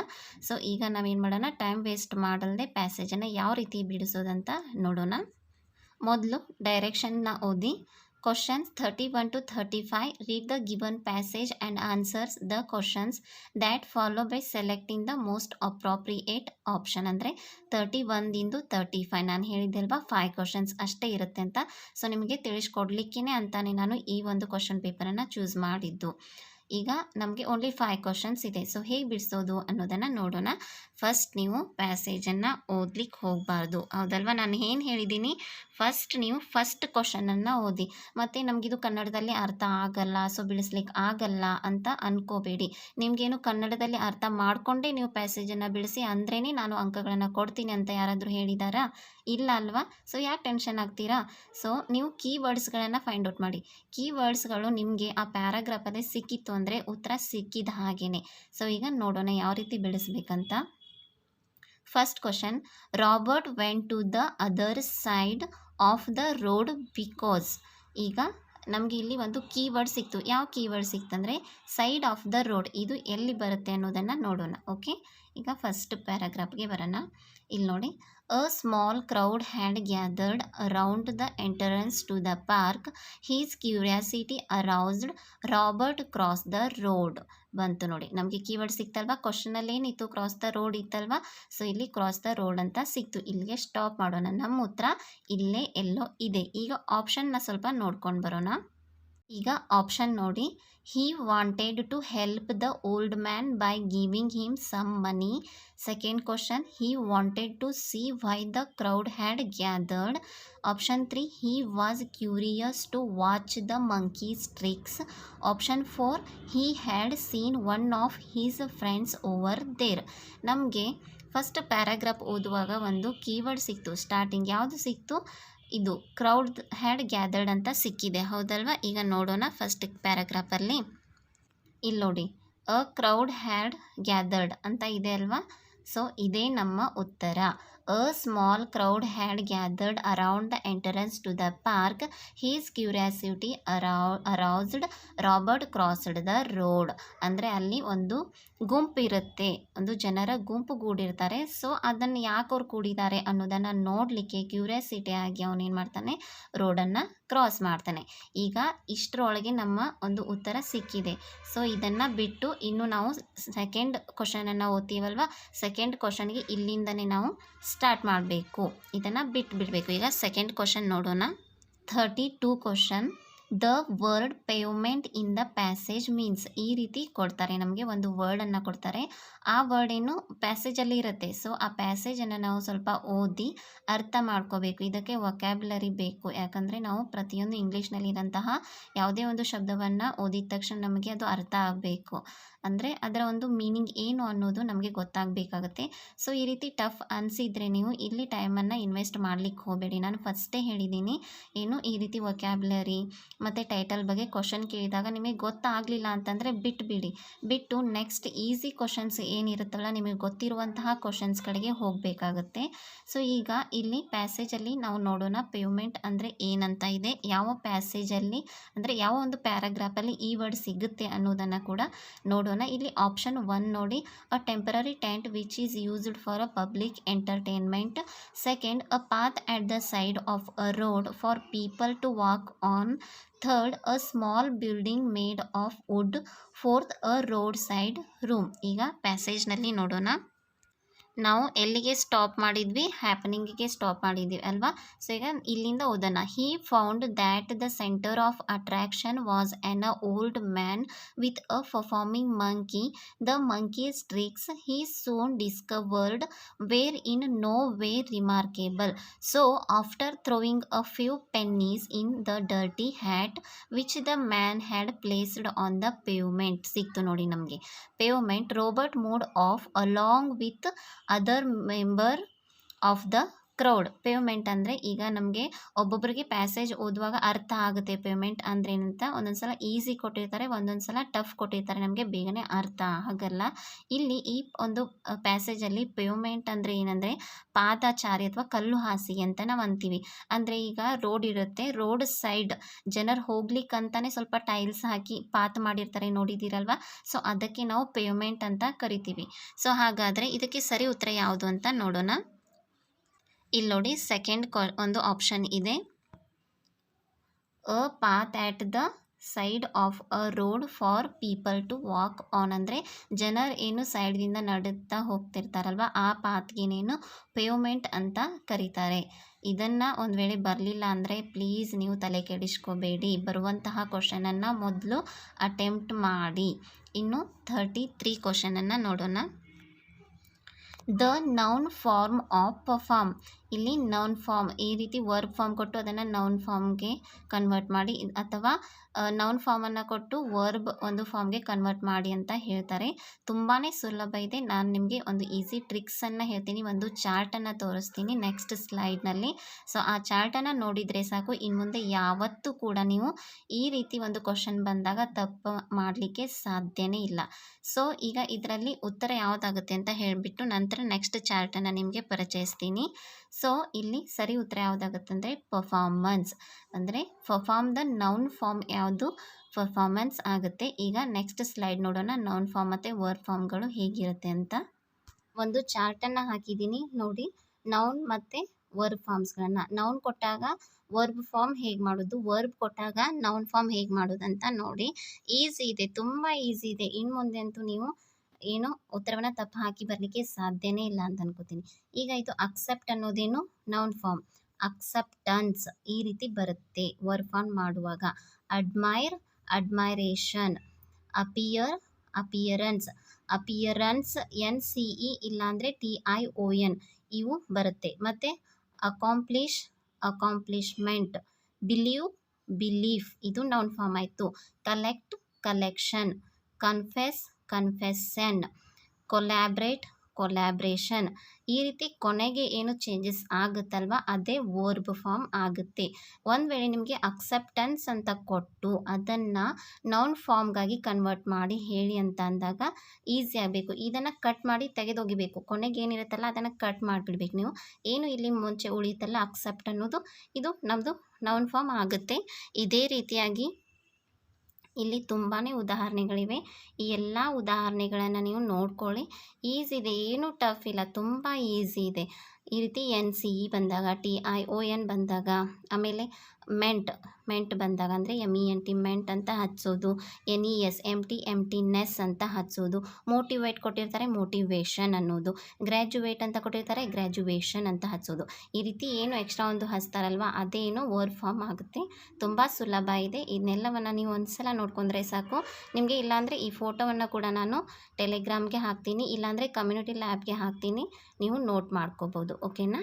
ಸೊ ಈಗ ನಾವೇನು ಮಾಡೋಣ, ಟೈಮ್ ವೇಸ್ಟ್ ಮಾಡಲ್ದೆ ಪ್ಯಾಸೇಜನ್ನು ಯಾವ ರೀತಿ ಬಿಡಿಸೋದಂತ ನೋಡೋಣ. ಮೊದಲು ಡೈರೆಕ್ಷನ್ನ ಓದಿ. Questions 31 to 35. Read the given passage and answers the questions that follow by selecting the most appropriate option. ಅಂದರೆ 31 35 ನಾನು ಹೇಳಿದ್ದೆ ಅಲ್ವಾ 5 ಕ್ವಶನ್ಸ್ ಅಷ್ಟೇ ಇರುತ್ತೆ ಅಂತ. ಸೊ ನಿಮಗೆ ತಿಳಿಸ್ಕೊಡ್ಲಿಕ್ಕೇ ಅಂತಾನೆ ನಾನು ಈ ಒಂದು ಕ್ವಶನ್ ಪೇಪರನ್ನು ಚೂಸ್ ಮಾಡಿದ್ದು. ಈಗ ನಮಗೆ ಓನ್ಲಿ 5 ಕ್ವಶನ್ಸ್ ಇದೆ. ಸೊ ಹೇಗೆ ಬಿಡಿಸೋದು ಅನ್ನೋದನ್ನು ನೋಡೋಣ. ಫಸ್ಟ್ ನೀವು ಪ್ಯಾಸೇಜನ್ನು ಓದ್ಲಿಕ್ಕೆ ಹೋಗಬಾರ್ದು. ಹೌದಲ್ವಾ? ನಾನು ಏನು ಹೇಳಿದ್ದೀನಿ, ನೀವು ಫಸ್ಟ್ ಕ್ವಶನನ್ನು ಓದಿ. ಮತ್ತು ನಮಗಿದು ಕನ್ನಡದಲ್ಲಿ ಅರ್ಥ ಆಗಲ್ಲ, ಸೊ ಬಿಡಿಸ್ಲಿಕ್ಕೆ ಆಗಲ್ಲ ಅಂತ ಅಂದ್ಕೋಬೇಡಿ. ನಿಮಗೇನು ಕನ್ನಡದಲ್ಲಿ ಅರ್ಥ ಮಾಡಿಕೊಂಡೇ ನೀವು ಪ್ಯಾಸೇಜನ್ನು ಬಿಡಿಸಿ ಅಂದ್ರೇ ನಾನು ಅಂಕಗಳನ್ನು ಕೊಡ್ತೀನಿ ಅಂತ ಯಾರಾದರೂ ಹೇಳಿದಾರಾ? ಇಲ್ಲ ಅಲ್ವಾ? ಸೊ ಯಾಕೆ ಟೆನ್ಷನ್ ಆಗ್ತೀರಾ? ಸೊ ನೀವು ಕೀವರ್ಡ್ಸ್ಗಳನ್ನು ಫೈಂಡ್ ಔಟ್ ಮಾಡಿ. ಕೀವರ್ಡ್ಸ್ಗಳು ನಿಮಗೆ ಆ ಪ್ಯಾರಾಗ್ರಾಫಲ್ಲಿ ಸಿಕ್ಕಿತ್ತು ಅಂದರೆ ಉತ್ತರ ಸಿಕ್ಕಿದ ಹಾಗೇ. ಸೊ ಈಗ ನೋಡೋಣ ಯಾವ ರೀತಿ ಬಿಡಿಸ್ಬೇಕಂತ. First question, Robert went to the other side of the road because. ಈಗ ನಮಗೆ ಇಲ್ಲಿ ಒಂದು ಕೀವರ್ಡ್ ಸಿಕ್ತು. ಯಾವ ಕೀವರ್ಡ್ ಸಿಕ್ತಂದರೆ ಸೈಡ್ ಆಫ್ ದ ರೋಡ್. ಇದು ಎಲ್ಲಿ ಬರುತ್ತೆ ಅನ್ನೋದನ್ನು ನೋಡೋಣ. ಓಕೆ, ಈಗ ಫಸ್ಟ್ ಪ್ಯಾರಾಗ್ರಾಫ್ಗೆ ಬರೋಣ. ಇಲ್ಲಿ ನೋಡಿ, a small crowd had gathered around the entrance to the park. His curiosity aroused. Robert cross the road. ಬಂತು ನೋಡಿ, ನಮಗೆ ಕೀವರ್ಡ್ ಸಿಕ್ತಲ್ವಾ? ಕ್ವಶನಲ್ಲಿ ಏನಿತ್ತು? ಕ್ರಾಸ್ ದ ರೋಡ್ ಇತ್ತಲ್ವಾ? ಸೊ ಇಲ್ಲಿ ಕ್ರಾಸ್ ದ ರೋಡ್ ಅಂತ ಸಿಕ್ತು. ಇಲ್ಲಿಗೆ ಸ್ಟಾಪ್ ಮಾಡೋಣ. ನಮ್ಮ ಉತ್ತರ ಇಲ್ಲೇ ಎಲ್ಲೋ ಇದೆ. ಈಗ ಆಪ್ಷನ್ನ ಸ್ವಲ್ಪ ನೋಡ್ಕೊಂಡು ಬರೋಣ. ಈಗ ಆಪ್ಷನ್ ನೋಡಿ, he wanted to help the old man by giving him some money. Second question, he wanted to see why the crowd had gathered. Option 3, he was curious to watch the monkey's tricks. Option 4, he had seen one of his friends over there. ನಮಗೆ first paragraph ಓದುವಾಗ ಒಂದು keyword ಸಿಕ್ತು. Starting ಯಾವುದು ಸಿಕ್ತು? ಇದು crowd had gathered ಅಂತ ಸಿಕ್ಕಿದೆ. ಹೌದಲ್ವಾ? ಈಗ ನೋಡೋಣ ಫಸ್ಟ್ ಪ್ಯಾರಾಗ್ರಾಫಲ್ಲಿ. ಇಲ್ಲಿ ನೋಡಿ, ಅ ಕ್ರೌಡ್ ಹ್ಯಾಡ್ ಗ್ಯಾದರ್ಡ್ ಅಂತ ಇದೆ ಅಲ್ವಾ? ಸೊ ಇದೇ ನಮ್ಮ ಉತ್ತರ. A small crowd had gathered around the entrance to the park. His curiosity aroused. Robert crossed the road. ಅಂದರೆ ಅಲ್ಲಿ ಒಂದು ಗುಂಪಿರುತ್ತೆ, ಒಂದು ಜನರ ಗುಂಪು ಕೂಡಿರ್ತಾರೆ. ಸೊ ಅದನ್ನು ಯಾಕೆ ಅವ್ರು ಕೂಡಿದ್ದಾರೆ ಅನ್ನೋದನ್ನು ನೋಡಲಿಕ್ಕೆ ಕ್ಯೂರಿಯಾಸಿಟಿ ಆಗಿ ಅವನೇನು ಮಾಡ್ತಾನೆ? ರೋಡನ್ನು ಕ್ರಾಸ್ ಮಾಡ್ತಾನೆ. ಈಗ ಇಷ್ಟರೊಳಗೆ ನಮ್ಮ ಒಂದು ಉತ್ತರ ಸಿಕ್ಕಿದೆ. ಸೊ ಇದನ್ನು ಬಿಟ್ಟು ಇನ್ನು ನಾವು ಸೆಕೆಂಡ್ ಕ್ವಶನನ್ನು ಓದ್ತೀವಲ್ವ, ಸೆಕೆಂಡ್ ಕ್ವಶನ್ಗೆ ಇಲ್ಲಿಂದನೇ ನಾವು ಸ್ಟಾರ್ಟ್ ಮಾಡಬೇಕು. ಇದನ್ನು ಬಿಡಬೇಕು. ಈಗ ಸೆಕೆಂಡ್ ಕ್ವಶನ್ ನೋಡೋಣ. 32 question, the word pavement in the passage means. ಈ ರೀತಿ ಕೊಡ್ತಾರೆ, ನಮಗೆ ಒಂದು ವರ್ಡನ್ನು ಕೊಡ್ತಾರೆ. ಆ ವರ್ಡ್ ಏನು ಪ್ಯಾಸೇಜಲ್ಲಿ ಇರುತ್ತೆ. ಸೊ ಆ ಪ್ಯಾಸೇಜನ್ನು ನಾವು ಸ್ವಲ್ಪ ಓದಿ ಅರ್ಥ ಮಾಡ್ಕೋಬೇಕು. ಇದಕ್ಕೆ ವೊಕ್ಯಾಬ್ಯುಲರಿ ಬೇಕು. ಯಾಕಂದರೆ ನಾವು ಪ್ರತಿಯೊಂದು ಇಂಗ್ಲೀಷ್ನಲ್ಲಿರೋಂತಹ ಯಾವುದೇ ಒಂದು ಶಬ್ದವನ್ನು ಓದಿದ ತಕ್ಷಣ ನಮಗೆ ಅದು ಅರ್ಥ ಆಗಬೇಕು. ಅಂದರೆ ಅದರ ಒಂದು ಮೀನಿಂಗ್ ಏನು ಅನ್ನೋದು ನಮಗೆ ಗೊತ್ತಾಗಬೇಕಾಗತ್ತೆ. ಸೊ ಈ ರೀತಿ ಟಫ್ ಅನಿಸಿದರೆ ನೀವು ಇಲ್ಲಿ ಟೈಮನ್ನು ಇನ್ವೆಸ್ಟ್ ಮಾಡಲಿಕ್ಕೆ ಹೋಗಬೇಡಿ. ನಾನು ಫಸ್ಟೇ ಹೇಳಿದ್ದೀನಿ, ಏನು ಈ ರೀತಿ ವೊಕ್ಯಾಬ್ಯುಲರಿ ಮತ್ತು ಟೈಟಲ್ ಬಗ್ಗೆ ಕ್ವಶನ್ ಕೇಳಿದಾಗ ನಿಮಗೆ ಗೊತ್ತಾಗಲಿಲ್ಲ ಅಂತಂದರೆ ಬಿಟ್ಟು ನೆಕ್ಸ್ಟ್ ಈಸಿ ಕ್ವಶನ್ಸ್ ಏನಿರುತ್ತಲ್ಲ ನಿಮಗೆ ಗೊತ್ತಿರುವಂತಹ ಕ್ವಶನ್ಸ್ ಕಡೆಗೆ ಹೋಗಬೇಕಾಗುತ್ತೆ. ಸೊ ಈಗ ಇಲ್ಲಿ ಪ್ಯಾಸೇಜಲ್ಲಿ ನಾವು ನೋಡೋಣ ಪೇಮೆಂಟ್ ಅಂದರೆ ಏನಂತ ಇದೆ, ಯಾವ ಪ್ಯಾಸೇಜಲ್ಲಿ ಅಂದರೆ ಯಾವ ಒಂದು ಪ್ಯಾರಾಗ್ರಾಫಲ್ಲಿ ಈ ವರ್ಡ್ ಸಿಗುತ್ತೆ ಅನ್ನೋದನ್ನು ಕೂಡ ನೋಡೋಣ. ಇಲ್ಲಿ ಆಪ್ಷನ್ 1 ನೋಡಿ, a temporary tent which is used for a public entertainment. Second, a path at the side of a road for people to walk on. Third, a small building made of wood. Fourth, a roadside room. ಈಗ ಪ್ಯಾಸೇಜ್ನಲ್ಲಿ ನೋಡೋಣ. ನಾವು ಎಲ್ಲಿಗೆ stop ಮಾಡಿದ್ವಿ, ಹ್ಯಾಪನಿಂಗಿಗೆ stop ಮಾಡಿದ್ವಿ ಅಲ್ವಾ. So ಈಗ ಇಲ್ಲಿಂದ ಓದೋಣ. He found that the centre of attraction was an a old man with a performing monkey. The monkey's tricks he soon discovered were in no way remarkable. So after throwing a few pennies in the dirty hat which the man had placed on the pavement. ಸಿಕ್ತು ನೋಡಿ ನಮಗೆ pavement. Robert moved off along with other member of the crowd. Payment ಅಂದರೆ ಈಗ ನಮಗೆ ಒಬ್ಬೊಬ್ಬರಿಗೆ passage ಓದುವಾಗ ಅರ್ಥ ಆಗುತ್ತೆ ಪೇಮೆಂಟ್ ಅಂದರೆ ಏನಂತ. ಒಂದೊಂದು ಸಲ ಈಸಿ ಕೊಟ್ಟಿರ್ತಾರೆ, ಒಂದೊಂದು ಸಲ ಟಫ್ ಕೊಟ್ಟಿರ್ತಾರೆ, ನಮಗೆ ಬೇಗನೆ ಅರ್ಥ ಆಗಲ್ಲ. ಇಲ್ಲಿ ಈ ಒಂದು ಪ್ಯಾಸೇಜಲ್ಲಿ ಪೇಮೆಂಟ್ ಅಂದರೆ ಏನಂದರೆ ಪಾದಚಾರಿ ಅಥವಾ ಕಲ್ಲು ಹಾಸಿಗೆ ಅಂತ ನಾವು ಅಂತೀವಿ. ಅಂದರೆ ಈಗ ರೋಡ್ ಇರುತ್ತೆ, ರೋಡ್ ಸೈಡ್ ಜನರು ಹೋಗ್ಲಿಕ್ಕಂತಾನೆ ಸ್ವಲ್ಪ ಟೈಲ್ಸ್ ಹಾಕಿ ಪಾತ್ ಮಾಡಿರ್ತಾರೆ, ನೋಡಿದ್ದೀರಲ್ವ. ಸೊ ಅದಕ್ಕೆ ನಾವು ಪೇಮೆಂಟ್ ಅಂತ ಕರಿತೀವಿ. ಸೊ ಹಾಗಾದರೆ ಇದಕ್ಕೆ ಸರಿ ಉತ್ತರ ಯಾವುದು ಅಂತ ನೋಡೋಣ. ಇಲ್ಲಿ ನೋಡಿ ಸೆಕೆಂಡ್ ಒಂದು ಆಪ್ಷನ್ ಇದೆ, a path at the side of a road for people to walk on. ಅಂದರೆ ಜನರು ಏನು ಸೈಡ್ದಿಂದ ನಡುತ್ತಾ ಹೋಗ್ತಿರ್ತಾರಲ್ವ ಆ ಪಾತ್ಗೇನೇನು ಪೇವ್ಮೆಂಟ್ ಅಂತ ಕರೀತಾರೆ. ಇದನ್ನು ಒಂದು ವೇಳೆ ಬರಲಿಲ್ಲ ಅಂದರೆ ಪ್ಲೀಸ್ ನೀವು ತಲೆ ಕೆಡಿಸ್ಕೋಬೇಡಿ, ಬರುವಂತಹ ಕ್ವಶನನ್ನು ಮೊದಲು ಅಟೆಂಪ್ಟ್ ಮಾಡಿ. ಇನ್ನು 33 ಕ್ವಶನನ್ನು ನೋಡೋಣ. The noun form of perform. ಇಲ್ಲಿ ನೌನ್ ಫಾರ್ಮ್ ಈ ರೀತಿ ವರ್ಬ್ ಫಾರ್ಮ್ ಕೊಟ್ಟು ಅದನ್ನು ನೌನ್ ಫಾರ್ಮ್ಗೆ ಕನ್ವರ್ಟ್ ಮಾಡಿ, ಅಥವಾ ನೌನ್ ಫಾರ್ಮನ್ನು ಕೊಟ್ಟು ವರ್ಬ್ ಒಂದು ಫಾರ್ಮ್ಗೆ ಕನ್ವರ್ಟ್ ಮಾಡಿ ಅಂತ ಹೇಳ್ತಾರೆ. ತುಂಬಾ ಸುಲಭ ಇದೆ. ನಾನು ನಿಮಗೆ ಒಂದು ಈಸಿ ಟ್ರಿಕ್ಸನ್ನು ಹೇಳ್ತೀನಿ, ಒಂದು ಚಾರ್ಟನ್ನು ತೋರಿಸ್ತೀನಿ ನೆಕ್ಸ್ಟ್ ಸ್ಲೈಡ್ನಲ್ಲಿ. ಸೊ ಆ ಚಾರ್ಟನ್ನು ನೋಡಿದರೆ ಸಾಕು, ಇನ್ನು ಮುಂದೆ ಯಾವತ್ತೂ ಕೂಡ ನೀವು ಈ ರೀತಿ ಒಂದು ಕ್ವಶನ್ ಬಂದಾಗ ತಪ್ಪು ಮಾಡಲಿಕ್ಕೆ ಸಾಧ್ಯನೇ ಇಲ್ಲ. ಸೊ ಈಗ ಇದರಲ್ಲಿ ಉತ್ತರ ಯಾವುದಾಗುತ್ತೆ ಅಂತ ಹೇಳಿಬಿಟ್ಟು ನಂತರ ನೆಕ್ಸ್ಟ್ ಚಾರ್ಟನ್ನು ನಿಮಗೆ ಪರಿಚಯಿಸ್ತೀನಿ. ಸೊ ಇಲ್ಲಿ ಸರಿ ಉತ್ತರ ಯಾವುದಾಗುತ್ತೆ ಅಂದರೆ ಪರ್ಫಾರ್ಮೆನ್ಸ್. ಅಂದರೆ ಪರ್ಫಾರ್ಮ್ ದ ನೌನ್ ಫಾರ್ಮ್ ಯಾವುದು, ಪರ್ಫಾರ್ಮೆನ್ಸ್ ಆಗುತ್ತೆ. ಈಗ ನೆಕ್ಸ್ಟ್ ಸ್ಲೈಡ್ ನೋಡೋಣ, ನೌನ್ ಫಾರ್ಮ್ ಮತ್ತು ವರ್ಬ್ ಫಾರ್ಮ್ಗಳು ಹೇಗಿರುತ್ತೆ ಅಂತ. ಒಂದು ಚಾರ್ಟನ್ನು ಹಾಕಿದ್ದೀನಿ ನೋಡಿ, ನೌನ್ ಮತ್ತು ವರ್ಬ್ ಫಾರ್ಮ್ಸ್ಗಳನ್ನು. ನೌನ್ ಕೊಟ್ಟಾಗ ವರ್ಬ್ ಫಾರ್ಮ್ ಹೇಗೆ ಮಾಡೋದು, ವರ್ಬ್ ಕೊಟ್ಟಾಗ ನೌನ್ ಫಾರ್ಮ್ ಹೇಗೆ ಮಾಡೋದು ಅಂತ ನೋಡಿ. ಈಸಿ ಇದೆ, ತುಂಬ ಈಸಿ ಇದೆ. ಇನ್ನು ಮುಂದೆ ಅಂತೂ ನೀವು ಏನು ಉತ್ತರವನ್ನು ತಪ್ಪು ಹಾಕಿ ಬರಲಿಕ್ಕೆ ಸಾಧ್ಯನೇ ಇಲ್ಲ ಅಂತ ಅನ್ಕೋತೀನಿ. ಈಗ ಇದು ಅಕ್ಸೆಪ್ಟ್ ಅನ್ನೋದೇನು ನೌನ್ ಫಾರ್ಮ್, ಅಕ್ಸೆಪ್ಟನ್ಸ್ ಈ ರೀತಿ ಬರುತ್ತೆ ವರ್ಬ್ ಫಾರ್ಮ್ ಮಾಡುವಾಗ. Admire, admiration. Appear, appearance. Appearance NCE ಇಲ್ಲಾಂದರೆ TION ಇವು ಬರುತ್ತೆ. ಮತ್ತು ಅಕಾಂಪ್ಲಿಷ್, ಅಕಾಂಪ್ಲಿಷ್ಮೆಂಟ್. ಬಿಲೀವ್, ಬಿಲೀಫ್ ಇದು ನೌನ್ ಫಾರ್ಮ್ ಆಯಿತು. Collect, collection. Confess, confession. Collaborate, collaboration. ಈ ರೀತಿ ಕೊನೆಗೆ ಏನು ಚೇಂಜಸ್ ಆಗುತ್ತಲ್ವ ಅದೇ ವರ್ಬ್ ಫಾರ್ಮ್ ಆಗುತ್ತೆ. ಒಂದು ವೇಳೆ ನಿಮಗೆ ಅಕ್ಸೆಪ್ಟೆನ್ಸ್ ಅಂತ ಕೊಟ್ಟು ಅದನ್ನು ನೌನ್ ಫಾರ್ಮ್ಗಾಗಿ ಕನ್ವರ್ಟ್ ಮಾಡಿ ಹೇಳಿ ಅಂತ ಅಂದಾಗ ಈಸಿ ಆಗಬೇಕು. ಇದನ್ನು ಕಟ್ ಮಾಡಿ ತೆಗೆದೋಗಿಬೇಕು, ಕೊನೆಗೆ ಏನಿರುತ್ತಲ್ಲ ಅದನ್ನು ಕಟ್ ಮಾಡಿಬಿಡ್ಬೇಕು ನೀವು. ಏನು ಇಲ್ಲಿ ಮುಂಚೆ ಉಳಿಯುತ್ತಲ್ಲ ಅಕ್ಸೆಪ್ಟ್ ಅನ್ನೋದು, ಇದು ನಮ್ಮದು ನೌನ್ ಫಾರ್ಮ್ ಆಗುತ್ತೆ. ಇದೇ ರೀತಿಯಾಗಿ ಇಲ್ಲಿ ತುಂಬಾ ಉದಾಹರಣೆಗಳಿವೆ. ಈ ಎಲ್ಲ ಉದಾಹರಣೆಗಳನ್ನು ನೀವು ನೋಡ್ಕೊಳ್ಳಿ. ಈಸಿ ಇದೆ, ಏನೂ ಟಫ್ ಇಲ್ಲ, ತುಂಬ ಈಸಿ ಇದೆ. ಈ ರೀತಿ NCE ಬಂದಾಗ, TION ಬಂದಾಗ, ಆಮೇಲೆ ಮೆಂಟ್, ಮೆಂಟ್ ಬಂದಾಗ ಅಂದರೆ MENT ಮೆಂಟ್ ಅಂತ ಹಚ್ಚೋದು. NES ಎಂಟಿನೆಸ್ ಅಂತ ಹಚ್ಚೋದು. ಮೋಟಿವೇಟ್ ಕೊಟ್ಟಿರ್ತಾರೆ, ಮೋಟಿವೇಶನ್ ಅನ್ನೋದು. ಗ್ರ್ಯಾಜುಯೇಟ್ ಅಂತ ಕೊಟ್ಟಿರ್ತಾರೆ, ಗ್ರ್ಯಾಜುಯೇಷನ್ ಅಂತ ಹಚ್ಚೋದು. ಈ ರೀತಿ ಏನು ಎಕ್ಸ್ಟ್ರಾ ಒಂದು ಹಚ್ತಾರಲ್ವ ಅದೇನು ವರ್ಬ್ ಫಾರ್ಮ್ ಆಗುತ್ತೆ. ತುಂಬ ಸುಲಭ ಇದೆ. ಇದನ್ನೆಲ್ಲವನ್ನು ನೀವು ಒಂದು ಸಲ ನೋಡ್ಕೊಂಡ್ರೆ ಸಾಕು ನಿಮಗೆ. ಇಲ್ಲಾಂದರೆ ಈ ಫೋಟೋವನ್ನು ಕೂಡ ನಾನು ಟೆಲಿಗ್ರಾಮ್ಗೆ ಹಾಕ್ತೀನಿ, ಇಲ್ಲಾಂದರೆ ಕಮ್ಯುನಿಟಿ ಲ್ಯಾಬ್ಗೆ ಹಾಕ್ತೀನಿ, ನೀವು ನೋಟ್ ಮಾಡ್ಕೋಬೋದು. ಓಕೆನಾ.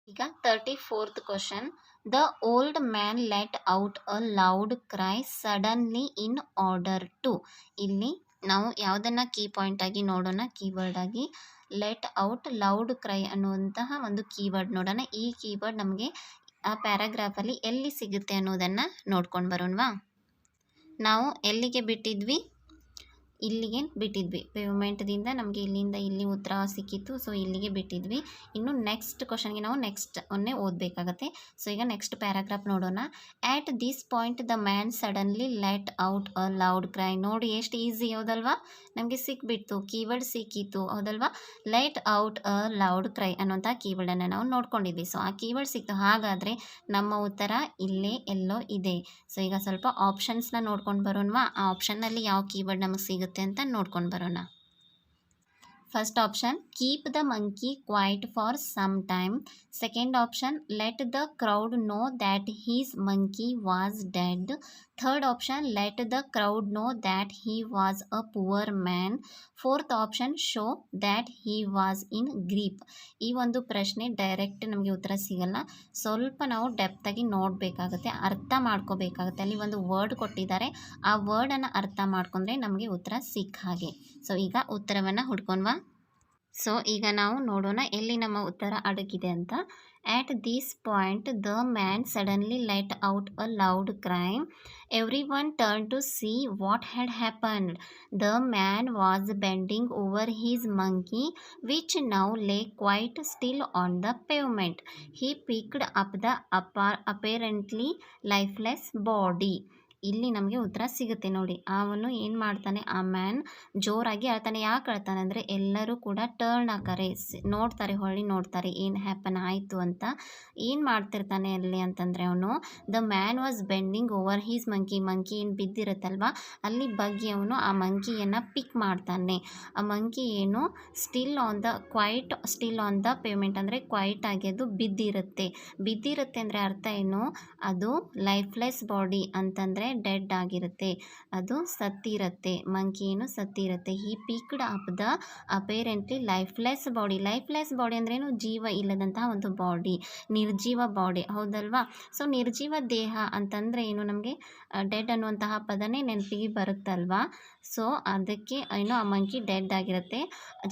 ಈಗ 34th question. The old man let out a loud cry suddenly in order to. ಇಲ್ಲಿ ನಾವು ಯಾವುದನ್ನು ಕೀ ಪಾಯಿಂಟ್ ಆಗಿ ನೋಡೋಣ, ಕೀವರ್ಡ್ ಆಗಿ. ಲೆಟ್ ಔಟ್, ಲೌಡ್ ಕ್ರೈ ಅನ್ನುವಂತಹ ಒಂದು ಕೀವರ್ಡ್ ನೋಡೋಣ. ಈ ಕೀವರ್ಡ್ ನಮಗೆ ಆ ಪ್ಯಾರಾಗ್ರಾಫಲ್ಲಿ ಎಲ್ಲಿ ಸಿಗುತ್ತೆ ಅನ್ನೋದನ್ನು ನೋಡ್ಕೊಂಡು ಬರೋಣವಾ. ನಾವು ಎಲ್ಲಿಗೆ ಬಿಟ್ಟಿದ್ವಿ, ಇಲ್ಲಿಗೆ ಬಿಟ್ಟಿದ್ವಿ. ಪೇಮೆಂಟ್ದಿಂದ ನಮಗೆ ಇಲ್ಲಿಂದ ಇಲ್ಲಿ ಉತ್ತರ ಸಿಕ್ಕಿತ್ತು. ಸೊ ಇಲ್ಲಿಗೆ ಬಿಟ್ಟಿದ್ವಿ. ಇನ್ನು ನೆಕ್ಸ್ಟ್ ಕ್ವಶನ್ಗೆ ನಾವು ನೆಕ್ಸ್ಟ್ ಒನ್ನೇ ಓದಬೇಕಾಗತ್ತೆ. ಸೊ ಈಗ ನೆಕ್ಸ್ಟ್ ಪ್ಯಾರಾಗ್ರಾಫ್ ನೋಡೋಣ. At this point the man suddenly let out a loud CRY. ನೋಡಿ ಎಷ್ಟು ಈಸಿ ಹೌದಲ್ವಾ, ನಮಗೆ ಸಿಕ್ಬಿಡ್ತು, ಕೀವರ್ಡ್ ಸಿಕ್ಕಿತ್ತು ಹೌದಲ್ವಾ. Let out a loud CRY ಅನ್ನೋಂಥ ಕೀವರ್ಡನ್ನು ನಾವು ನೋಡ್ಕೊಂಡಿದ್ವಿ. ಸೊ ಆ ಕೀವರ್ಡ್ ಸಿಕ್ತು. ಹಾಗಾದರೆ ನಮ್ಮ ಉತ್ತರ ಇಲ್ಲೇ ಎಲ್ಲೋ ಇದೆ. ಸೊ ಈಗ ಸ್ವಲ್ಪ ಆಪ್ಷನ್ಸ್ನ ನೋಡ್ಕೊಂಡು ಬರೋಣವಾ. ಆ ಆಪ್ಷನ್ನಲ್ಲಿ ಯಾವ ಕೀವರ್ಡ್ ನಮಗೆ ಸಿಗುತ್ತೆ ಅಂತ ನೋಡ್ಕೊಂಡು ಬರೋಣ. First option, keep the monkey quiet for some time. Second option, let the crowd know that his monkey was dead. Third option, let the crowd know that he was a poor man. Fourth option, show that he was in grief. ಈ ಒಂದು ಪ್ರಶ್ನೆ direct ನಮಗೆ ಉತ್ತರ ಸಿಗಲ್ಲ, ಸ್ವಲ್ಪ ನಾವು ಡೆಪ್ತಾಗಿ ನೋಡಬೇಕಾಗುತ್ತೆ, ಅರ್ಥ ಮಾಡ್ಕೋಬೇಕಾಗುತ್ತೆ. ಅಲ್ಲಿ ಒಂದು ವರ್ಡ್ ಕೊಟ್ಟಿದ್ದಾರೆ, ಆ ವರ್ಡನ್ನು ಅರ್ಥ ಮಾಡ್ಕೊಂಡ್ರೆ ನಮಗೆ ಉತ್ತರ ಸಿಕ್ಕ ಹಾಗೆ. ಸೊ ಈಗ ಉತ್ತರವನ್ನು ಹುಡ್ಕೊಂಡ್ವಾ. ಸೊ ಈಗ ನಾವು ನೋಡೋಣ ಎಲ್ಲಿ ನಮ್ಮ ಉತ್ತರ ಅಡಗಿದೆ ಅಂತ. At this point the man suddenly let out a loud cry. Everyone turn to see what had happened. The man was bending over his monkey which now lay quite still on the pavement. He picked up the apparently lifeless body. ಇಲ್ಲಿ ನಮಗೆ ಉತ್ತರ ಸಿಗುತ್ತೆ ನೋಡಿ. ಅವನು ಏನು ಮಾಡ್ತಾನೆ, ಆ man ಜೋರಾಗಿ ಅಳ್ತಾನೆ. ಯಾಕೆ ಅಳ್ತಾನೆ ಅಂದರೆ ಎಲ್ಲರೂ ಕೂಡ ಟರ್ನ್ ಹಾಕಾರೆ, ನೋಡ್ತಾರೆ, ಹೊಳ್ಳಿ ನೋಡ್ತಾರೆ ಏನು ಹ್ಯಾಪನ್ ಆಯಿತು ಅಂತ. ಏನು ಮಾಡ್ತಿರ್ತಾನೆ ಅಲ್ಲಿ ಅಂತಂದರೆ ಅವನು, the man was bending over his monkey. Monkey ಏನು ಬಿದ್ದಿರುತ್ತಲ್ವ ಅಲ್ಲಿ ಬಗ್ಗೆ ಅವನು ಆ ಮಂಕಿಯನ್ನು ಪಿಕ್ ಮಾಡ್ತಾನೆ. ಆ ಮಂಕಿ ಏನು ಸ್ಟಿಲ್ ಆನ್ ದ ಪೇಮೆಂಟ್ ಅಂದರೆ ಕ್ವೈಟ್ ಆಗಿ ಅದು ಬಿದ್ದಿರುತ್ತೆ ಅಂದರೆ ಅರ್ಥ ಏನು, ಅದು ಲೈಫ್ಲೆಸ್ ಬಾಡಿ ಅಂತಂದರೆ ಡೆಡ್ ಆಗಿರುತ್ತೆ, ಅದು ಸತ್ತಿರುತ್ತೆ. ಮಂಕಿ ಏನು ಸತ್ತಿರುತ್ತೆ. He picked up the apparently lifeless body. Lifeless body ಅಂದ್ರೇನು, ಜೀವ ಇಲ್ಲದಂತಹ ಒಂದು ಬಾಡಿ, ನಿರ್ಜೀವ ಬಾಡಿ ಹೌದಲ್ವಾ. ಸೊ ನಿರ್ಜೀವ ದೇಹ ಅಂತಂದರೆ ಏನು, ನಮಗೆ ಡೆಡ್ ಅನ್ನುವಂತಹ ಪದನೇ ನೆನಪಿಗೆ ಬರುತ್ತಲ್ವಾ. ಸೊ ಅದಕ್ಕೆ ಏನು ಆ ಮಂಕಿ ಡೆಡ್ ಆಗಿರುತ್ತೆ.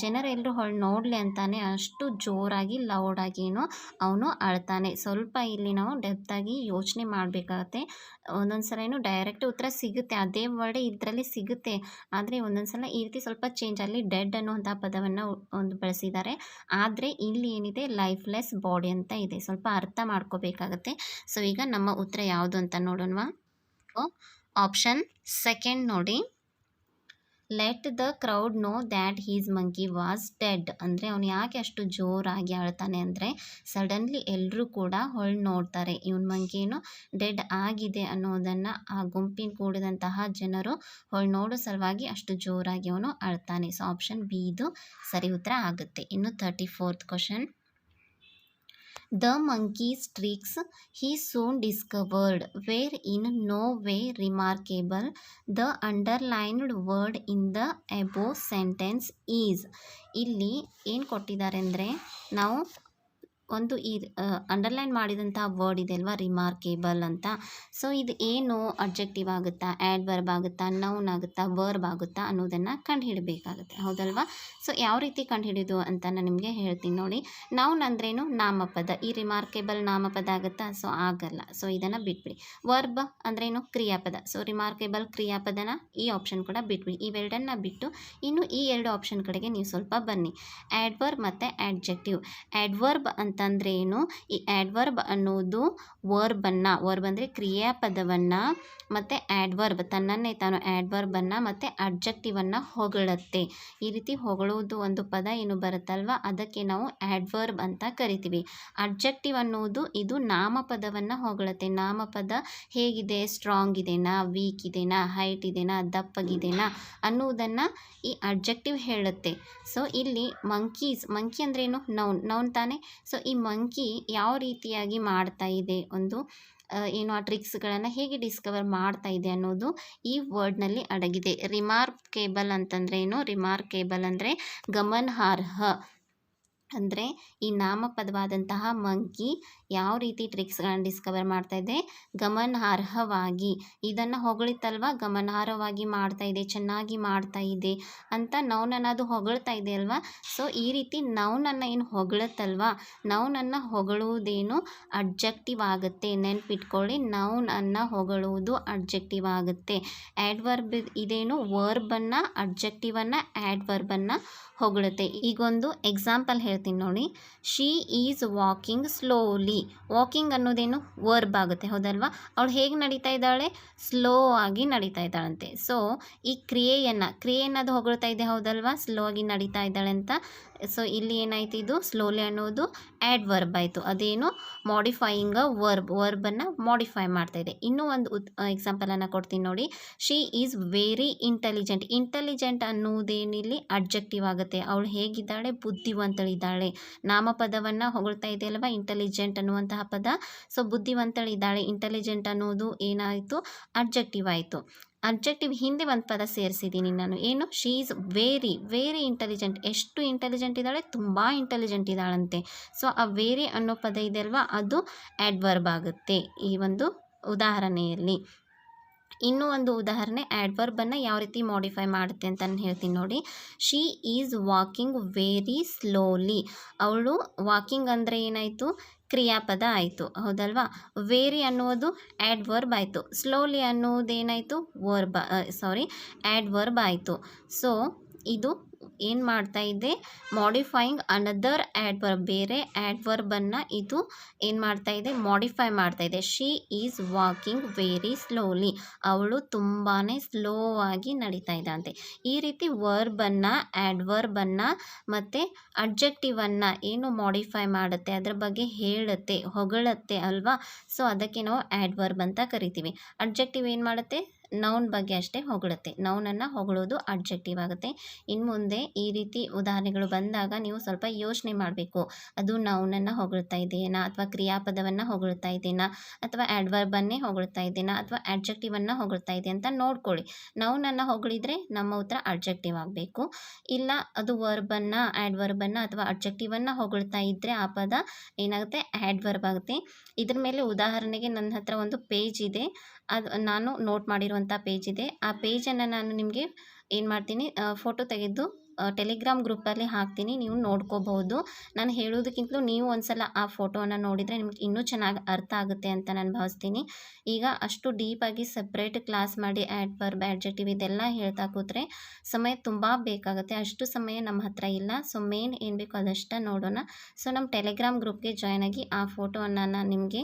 ಜನರೆಲ್ಲರೂ ಹೊಳ್ಳಿ ನೋಡಲಿ ಅಂತಾನೆ ಅಷ್ಟು ಜೋರಾಗಿ ಲೌಡಾಗಿ ಏನು ಅವನು ಅಳ್ತಾನೆ. ಸ್ವಲ್ಪ ಇಲ್ಲಿ ನಾವು ಡೆಪ್ತಾಗಿ ಯೋಚನೆ ಮಾಡಬೇಕಾಗತ್ತೆ. ಒಂದೊಂದು ಸಲ ಏನು ಡೈರೆಕ್ಟ್ ಉತ್ತರ ಸಿಗುತ್ತೆ, ಅದೇ ವರ್ಡೇ ಇದರಲ್ಲಿ ಸಿಗುತ್ತೆ, ಆದರೆ ಒಂದೊಂದು ಸಲ ಈ ರೀತಿ ಸ್ವಲ್ಪ ಚೇಂಜ್, ಅಲ್ಲಿ ಡೆಡ್ ಅನ್ನುವಂಥ ಪದವನ್ನು ಒಂದು ಬಳಸಿದ್ದಾರೆ, ಆದರೆ ಇಲ್ಲಿ ಏನಿದೆ ಲೈಫ್ಲೆಸ್ ಬಾಡಿ ಅಂತ ಇದೆ. ಸ್ವಲ್ಪ ಅರ್ಥ ಮಾಡ್ಕೋಬೇಕಾಗತ್ತೆ. ಸೊ ಈಗ ನಮ್ಮ ಉತ್ತರ ಯಾವುದು ಅಂತ ನೋಡೋಣವಾ. ಆಪ್ಷನ್ ಸೆಕೆಂಡ್ ನೋಡಿ, let the crowd know that his monkey was dead. ಅಂದರೆ ಅವನು ಯಾಕೆ ಅಷ್ಟು ಜೋರಾಗಿ ಆಳ್ತಾನೆ ಅಂದರೆ ಸಡನ್ಲಿ ಎಲ್ಲರೂ ಕೂಡ ಹೊಳ್ಳಿ ನೋಡ್ತಾರೆ, ಇವನ ಮಂಕಿನು ಡೆಡ್ ಆಗಿದೆ ಅನ್ನೋದನ್ನು ಆ ಗುಂಪಿನ ಕೂಡಿದಂತಹ ಜನರು ಹೊಳ್ಳಿ ನೋಡೋ ಸಲುವಾಗಿ ಅಷ್ಟು ಜೋರಾಗಿ ಅವನು ಅಳ್ತಾನೆ. ಸೊ ಆಪ್ಷನ್ ಬಿ ಇದು ಸರಿ ಉತ್ತರ ಆಗುತ್ತೆ. ಇನ್ನು 34th question. The monkey's tricks he soon discovered were in no way remarkable. The underlined word in the above sentence is. ಇಲ್ಲಿ ಏನು ಕೊಟ್ಟಿದ್ದಾರೆ ಅಂದರೆ ನಾವು ಒಂದು ಈ ಅಂಡರ್ಲೈನ್ ಮಾಡಿದಂಥ ವರ್ಡ್ ಇದೆ ಅಲ್ವಾ, ರಿಮಾರ್ಕೇಬಲ್ ಅಂತ. ಸೊ ಇದು ಏನು ಅಡ್ಜೆಕ್ಟಿವ್ ಆಗುತ್ತಾ, ಆ್ಯಡ್ವರ್ಬ್ ಆಗುತ್ತಾ, ನೌನ್ ಆಗುತ್ತಾ, ವರ್ಬ್ ಆಗುತ್ತಾ ಅನ್ನೋದನ್ನು ಕಂಡುಹಿಡಬೇಕಾಗುತ್ತೆ ಹೌದಲ್ವಾ. ಸೊ ಯಾವ ರೀತಿ ಕಂಡುಹಿಡಿಯೋದು ಅಂತ ನಾನು ನಿಮಗೆ ಹೇಳ್ತೀನಿ ನೋಡಿ. ನೌನ್ ಅಂದ್ರೇನು, ನಾಮಪದ. ಈ ರಿಮಾರ್ಕೇಬಲ್ ನಾಮಪದ ಆಗುತ್ತಾ, ಸೊ ಆಗಲ್ಲ. ಸೊ ಇದನ್ನು ಬಿಟ್ಬಿಡಿ. ವರ್ಬ್ ಅಂದ್ರೇನು, ಕ್ರಿಯಾಪದ. ಸೊ ರಿಮಾರ್ಕೇಬಲ್ ಕ್ರಿಯಾಪದನ ಈ ಆಪ್ಷನ್ ಕೂಡ ಬಿಟ್ಬಿಡಿ. ಇವೆರಡನ್ನ ಬಿಟ್ಟು ಇನ್ನು ಈ ಎರಡು ಆಪ್ಷನ್ ಕಡೆಗೆ ನೀವು ಸ್ವಲ್ಪ ಬನ್ನಿ. ಆ್ಯಡ್ವರ್ಬ್ ಮತ್ತು ಆಡ್ಜೆಕ್ಟಿವ್. ಆ್ಯಡ್ವರ್ಬ್ ಅಂತಂದ್ರೆ ಏನು, ಈ ಆ್ಯಡ್ವರ್ಬ್ ಅನ್ನೋದು ವರ್ಬ್ ಅಂದರೆ ಕ್ರಿಯಾಪದವನ್ನು ಮತ್ತು ಆ್ಯಡ್ವರ್ಬ್ ತನ್ನನ್ನೇ ತಾನು ಆ್ಯಡ್ವರ್ಬನ್ನು ಮತ್ತು ಅಡ್ಜೆಕ್ಟಿವನ್ನು ಹೊಗಳುತ್ತೆ. ಈ ರೀತಿ ಹೊಗಳುವುದು ಒಂದು ಪದ ಏನು ಬರುತ್ತಲ್ವ, ಅದಕ್ಕೆ ನಾವು ಆ್ಯಡ್ವರ್ಬ್ ಅಂತ ಕರಿತೀವಿ. ಅಡ್ಜೆಕ್ಟಿವ್ ಅನ್ನೋದು ಇದು ನಾಮಪದವನ್ನು ಹೊಗಳುತ್ತೆ. ನಾಮಪದ ಹೇಗಿದೆ, ಸ್ಟ್ರಾಂಗ್ ಇದೆನಾ, ವೀಕ್ ಇದೆನಾ, ಹೈಟ್ ಇದೆನಾ, ದಪ್ಪಗಿದೆನಾ ಅನ್ನುವುದನ್ನು ಈ ಅಡ್ಜೆಕ್ಟಿವ್ ಹೇಳುತ್ತೆ. ಸೊ ಇಲ್ಲಿ ಮಂಕಿ ಅಂದ್ರೇನು, ನೌನ್ ತಾನೆ. ಸೊ ಈ ಮಂಕಿ ಯಾವ ರೀತಿಯಾಗಿ ಮಾಡ್ತಾ ಇದೆ, ಒಂದು ಏನು ಆ ಟ್ರಿಕ್ಸ್ಗಳನ್ನು ಹೇಗೆ ಡಿಸ್ಕವರ್ ಮಾಡ್ತಾ ಇದೆ ಅನ್ನೋದು ಈ ವರ್ಡ್ನಲ್ಲಿ ಅಡಗಿದೆ. ರಿಮಾರ್ಕೇಬಲ್ ಅಂತಂದ್ರೆ ಏನು, ರಿಮಾರ್ಕೇಬಲ್ ಅಂದರೆ ಗಮನಾರ್ಹ. ಅಂದರೆ ಈ ನಾಮಪದವಾದಂತಹ ಮಂಕಿ ಯಾವ ರೀತಿ ಟ್ರಿಕ್ಸ್ಗಳನ್ನು ಡಿಸ್ಕವರ್ ಮಾಡ್ತಾ ಇದೆ, ಗಮನಾರ್ಹವಾಗಿ ಇದನ್ನು ಹೊಗಳಿತಲ್ವ, ಗಮನಾರ್ಹವಾಗಿ ಮಾಡ್ತಾ ಇದೆ, ಚೆನ್ನಾಗಿ ಮಾಡ್ತಾ ಇದೆ ಅಂತ ನೌನನ್ನು ಅದು ಹೊಗಳ್ತಾ ಇದೆ ಅಲ್ವಾ. ಸೊ ಈ ರೀತಿ ನೌನನ್ನು ಏನು ಹೊಗಳುತ್ತಲ್ವ, ನೌನನ್ನು ಹೊಗಳುವುದೇನು ಅಡ್ಜೆಕ್ಟಿವ್ ಆಗುತ್ತೆ. ನೆನ್ಪಿಟ್ಕೊಳ್ಳಿ, ನೌನನ್ನು ಹೊಗಳುವುದು ಅಡ್ಜೆಕ್ಟಿವ್ ಆಗುತ್ತೆ. ಆ್ಯಡ್ವರ್ಬ್ ಇದೇನು ವರ್ಬನ್ನು, ಅಡ್ಜೆಕ್ಟಿವನ್ನು, ಆ್ಯಡ್ವರ್ಬನ್ನು ಹೊಗಳುತ್ತೆ. ಈಗೊಂದು ಎಕ್ಸಾಂಪಲ್ ಹೇಳ್ತೀನಿ ನೋಡಿ. She is walking slowly. Walking ಅನ್ನೋದೇನು ವರ್ಬ್ ಆಗುತ್ತೆ, ಹೌದಲ್ವಾ. ಅವಳು ಹೇಗೆ ನಡೀತಾ ಇದ್ದಾಳೆ, ಸ್ಲೋ ಆಗಿ ನಡೀತಾ ಇದ್ದಾಳಂತೆ. ಸೊ ಈ ಕ್ರಿಯೆಯನ್ನು ಅದು ಹೊಗಳ್ತಾ ಇದೆ, ಹೌದಲ್ವಾ, ಸ್ಲೋ ಆಗಿ ನಡೀತಾ ಇದ್ದಾಳೆ ಅಂತ. ಸೊ ಇಲ್ಲಿ ಏನಾಯ್ತು, ಇದು ಸ್ಲೋಲಿ ಅನ್ನೋದು ಆ್ಯಡ್ವರ್ಬ್ ಆಯಿತು. ಅದೇನು ಮಾಡಿಫೈಯಿಂಗ್ ವರ್ಬನ್ನು ಮಾಡಿಫೈ ಮಾಡ್ತಾ ಇದೆ. ಇನ್ನೂ ಒಂದು ಎಕ್ಸಾಂಪಲನ್ನು ಕೊಡ್ತೀನಿ ನೋಡಿ. She is very intelligent. Intelligent ಅನ್ನುವುದೇನಿಲ್ಲಿ ಅಡ್ಜೆಕ್ಟಿವ್ ಆಗುತ್ತೆ. ಅವಳು ಹೇಗಿದ್ದಾಳೆ, ಬುದ್ಧಿವಂತಳಿದ್ದಾಳೆ. ನಾಮಪದವನ್ನು ಹೊಗಳ್ತಾ ಇದೆ ಅಲ್ವಾ ಇಂಟೆಲಿಜೆಂಟ್ ಅನ್ನುವಂತಹ ಪದ. ಸೊ ಬುದ್ಧಿವಂತಳಿದ್ದಾಳೆ, ಇಂಟೆಲಿಜೆಂಟ್ ಅನ್ನೋದು ಏನಾಯಿತು, ಅಡ್ಜೆಕ್ಟಿವ್ ಆಯಿತು. ಅಬ್ಜೆಕ್ಟಿವ್ ಹಿಂದೆ ಒಂದು ಪದ ಸೇರಿಸಿದ್ದೀನಿ ನಾನು. ಏನು, she is very very intelligent. ಎಷ್ಟು ಇಂಟೆಲಿಜೆಂಟ್ ಇದ್ದಾಳೆ, ತುಂಬ ಇಂಟೆಲಿಜೆಂಟ್ ಇದ್ದಾಳಂತೆ. ಸೊ ಆ ವೆರಿ ಅನ್ನೋ ಪದ ಇದೆ ಅಲ್ವಾ, ಅದು ಆ್ಯಡ್ವರ್ಬ್ ಆಗುತ್ತೆ ಈ ಒಂದು ಉದಾಹರಣೆಯಲ್ಲಿ. ಇನ್ನೂ ಒಂದು ಉದಾಹರಣೆ ಆ್ಯಡ್ವರ್ಬನ್ನು ಯಾವ ರೀತಿ ಮಾಡಿಫೈ ಮಾಡುತ್ತೆ ಅಂತ ನಾನು ಹೇಳ್ತೀನಿ ನೋಡಿ. She is walking very slowly. ಅವಳು ವಾಕಿಂಗ್ ಅಂದರೆ ಏನಾಯಿತು, ಕ್ರಿಯಾಪದ ಆಯಿತು, ಹೌದಲ್ವಾ. ವೆರಿ ಅನ್ನುವುದು ಆ್ಯಡ್ವರ್ಬ್ ಆಯಿತು. ಸ್ಲೋಲಿ ಅನ್ನುವುದೇನಾಯಿತು, ಆ್ಯಡ್ವರ್ಬ್ ಆಯಿತು. ಸೊ ಇದು ಏನು ಮಾಡ್ತಾ ಇದೆ, ಮಾಡಿಫೈಯಿಂಗ್ ಅನದರ್ ಆ್ಯಡ್ವರ್ಬ್, ಬೇರೆ ಆ್ಯಡ್ವರ್ಬನ್ನು ಇದು ಏನು ಮಾಡ್ತಾ ಇದೆ, ಮಾಡಿಫೈ ಮಾಡ್ತಾ ಇದೆ. She is walking very slowly. ಅವಳು ತುಂಬಾ ಸ್ಲೋ ಆಗಿ ನಡೀತಾ ಇದ್ದಂತೆ. ಈ ರೀತಿ ವರ್ಬನ್ನು, ಆ್ಯಡ್ವರ್ಬನ್ನು ಮತ್ತು ಅಡ್ಜೆಕ್ಟಿವನ್ನು ಏನು ಮಾಡಿಫೈ ಮಾಡುತ್ತೆ, ಅದರ ಬಗ್ಗೆ ಹೇಳುತ್ತೆ, ಹೊಗಳುತ್ತೆ ಅಲ್ವಾ. ಸೊ ಅದಕ್ಕೆ ನಾವು ಆ್ಯಡ್ವರ್ಬ್ ಅಂತ ಕರಿತೀವಿ. ಅಡ್ಜೆಕ್ಟಿವ್ ಏನು ಮಾಡುತ್ತೆ, ನೌನ್ ಬಗ್ಗೆ ಅಷ್ಟೇ ಹೊಗಳುತ್ತೆ. ನೌನನ್ನು ಹೊಗಳೋದು ಅಡ್ಜೆಕ್ಟಿವ್ ಆಗುತ್ತೆ. ಇನ್ನು ಮುಂದೆ ಈ ರೀತಿ ಉದಾಹರಣೆಗಳು ಬಂದಾಗ ನೀವು ಸ್ವಲ್ಪ ಯೋಚನೆ ಮಾಡಬೇಕು. ಅದು ನೌನನ್ನು ಹೊಗಳ್ತಾ ಇದೆಯೇನಾ, ಅಥವಾ ಕ್ರಿಯಾಪದವನ್ನು ಹೊಗಳ್ತಾ ಇದೆಯಾ, ಅಥವಾ ಆ್ಯಡ್ವರ್ಬನ್ನೇ ಹೊಗಳ್ತಾ ಇದೆಯಾ, ಅಥವಾ ಆಡ್ಜೆಕ್ಟಿವನ್ನು ಹೊಗಳ್ತಾ ಇದೆ ಅಂತ ನೋಡ್ಕೊಳ್ಳಿ. ನೌನನ್ನು ಹೊಗಳಿದ್ರೆ ನಮ್ಮ ಉತ್ತರ ಅಡ್ಜೆಕ್ಟಿವ್ ಆಗಬೇಕು. ಇಲ್ಲ ಅದು ವರ್ಬನ್ನು, ಆ್ಯಡ್ವರ್ಬನ್ನು ಅಥವಾ ಅಡ್ಜೆಕ್ಟಿವನ್ನು ಹೊಗಳ್ತಾ ಇದ್ದರೆ ಆ ಪದ ಏನಾಗುತ್ತೆ, ಆ್ಯಡ್ವರ್ಬ್ ಆಗುತ್ತೆ. ಇದ್ರ ಮೇಲೆ ಉದಾಹರಣೆಗೆ ನನ್ನ ಹತ್ರ ಒಂದು ಪೇಜ್ ಇದೆ, ಅದು ನಾನು ನೋಟ್ ಮಾಡಿರುವಂಥ ಪೇಜ್ ಇದೆ. ಆ ಪೇಜನ್ನು ನಾನು ನಿಮಗೆ ಏನು ಮಾಡ್ತೀನಿ, ಫೋಟೋ ತೆಗೆದು ಟೆಲಿಗ್ರಾಮ್ ಗ್ರೂಪಲ್ಲಿ ಹಾಕ್ತೀನಿ, ನೀವು ನೋಡ್ಕೋಬಹುದು. ನಾನು ಹೇಳೋದಕ್ಕಿಂತಲೂ ನೀವು ಒಂದ್ಸಲ ಆ ಫೋಟೋವನ್ನು ನೋಡಿದರೆ ನಿಮ್ಗೆ ಇನ್ನೂ ಚೆನ್ನಾಗಿ ಅರ್ಥ ಆಗುತ್ತೆ ಅಂತ ನಾನು ಭಾವಿಸ್ತೀನಿ. ಈಗ ಅಷ್ಟು ಡೀಪಾಗಿ ಸಪ್ರೇಟ್ ಕ್ಲಾಸ್ ಮಾಡಿ ಆ್ಯಡ್ವರ್ಬ್, ಆಡ್ಜೆಕ್ಟಿವ್ ಇದೆಲ್ಲ ಹೇಳ್ತಾ ಕೂತ್ರೆ ಸಮಯ ತುಂಬ ಬೇಕಾಗುತ್ತೆ. ಅಷ್ಟು ಸಮಯ ನಮ್ಮ ಹತ್ರ ಇಲ್ಲ. ಸೊ ಮೇನ್ ಏನು ಬೇಕು ಅದಷ್ಟು ನೋಡೋಣ. ಸೊ ನಮ್ಮ ಟೆಲಿಗ್ರಾಮ್ ಗ್ರೂಪ್ಗೆ ಜಾಯ್ನ್ ಆಗಿ ಆ ಫೋಟೋವನ್ನು ನಾನು ನಿಮಗೆ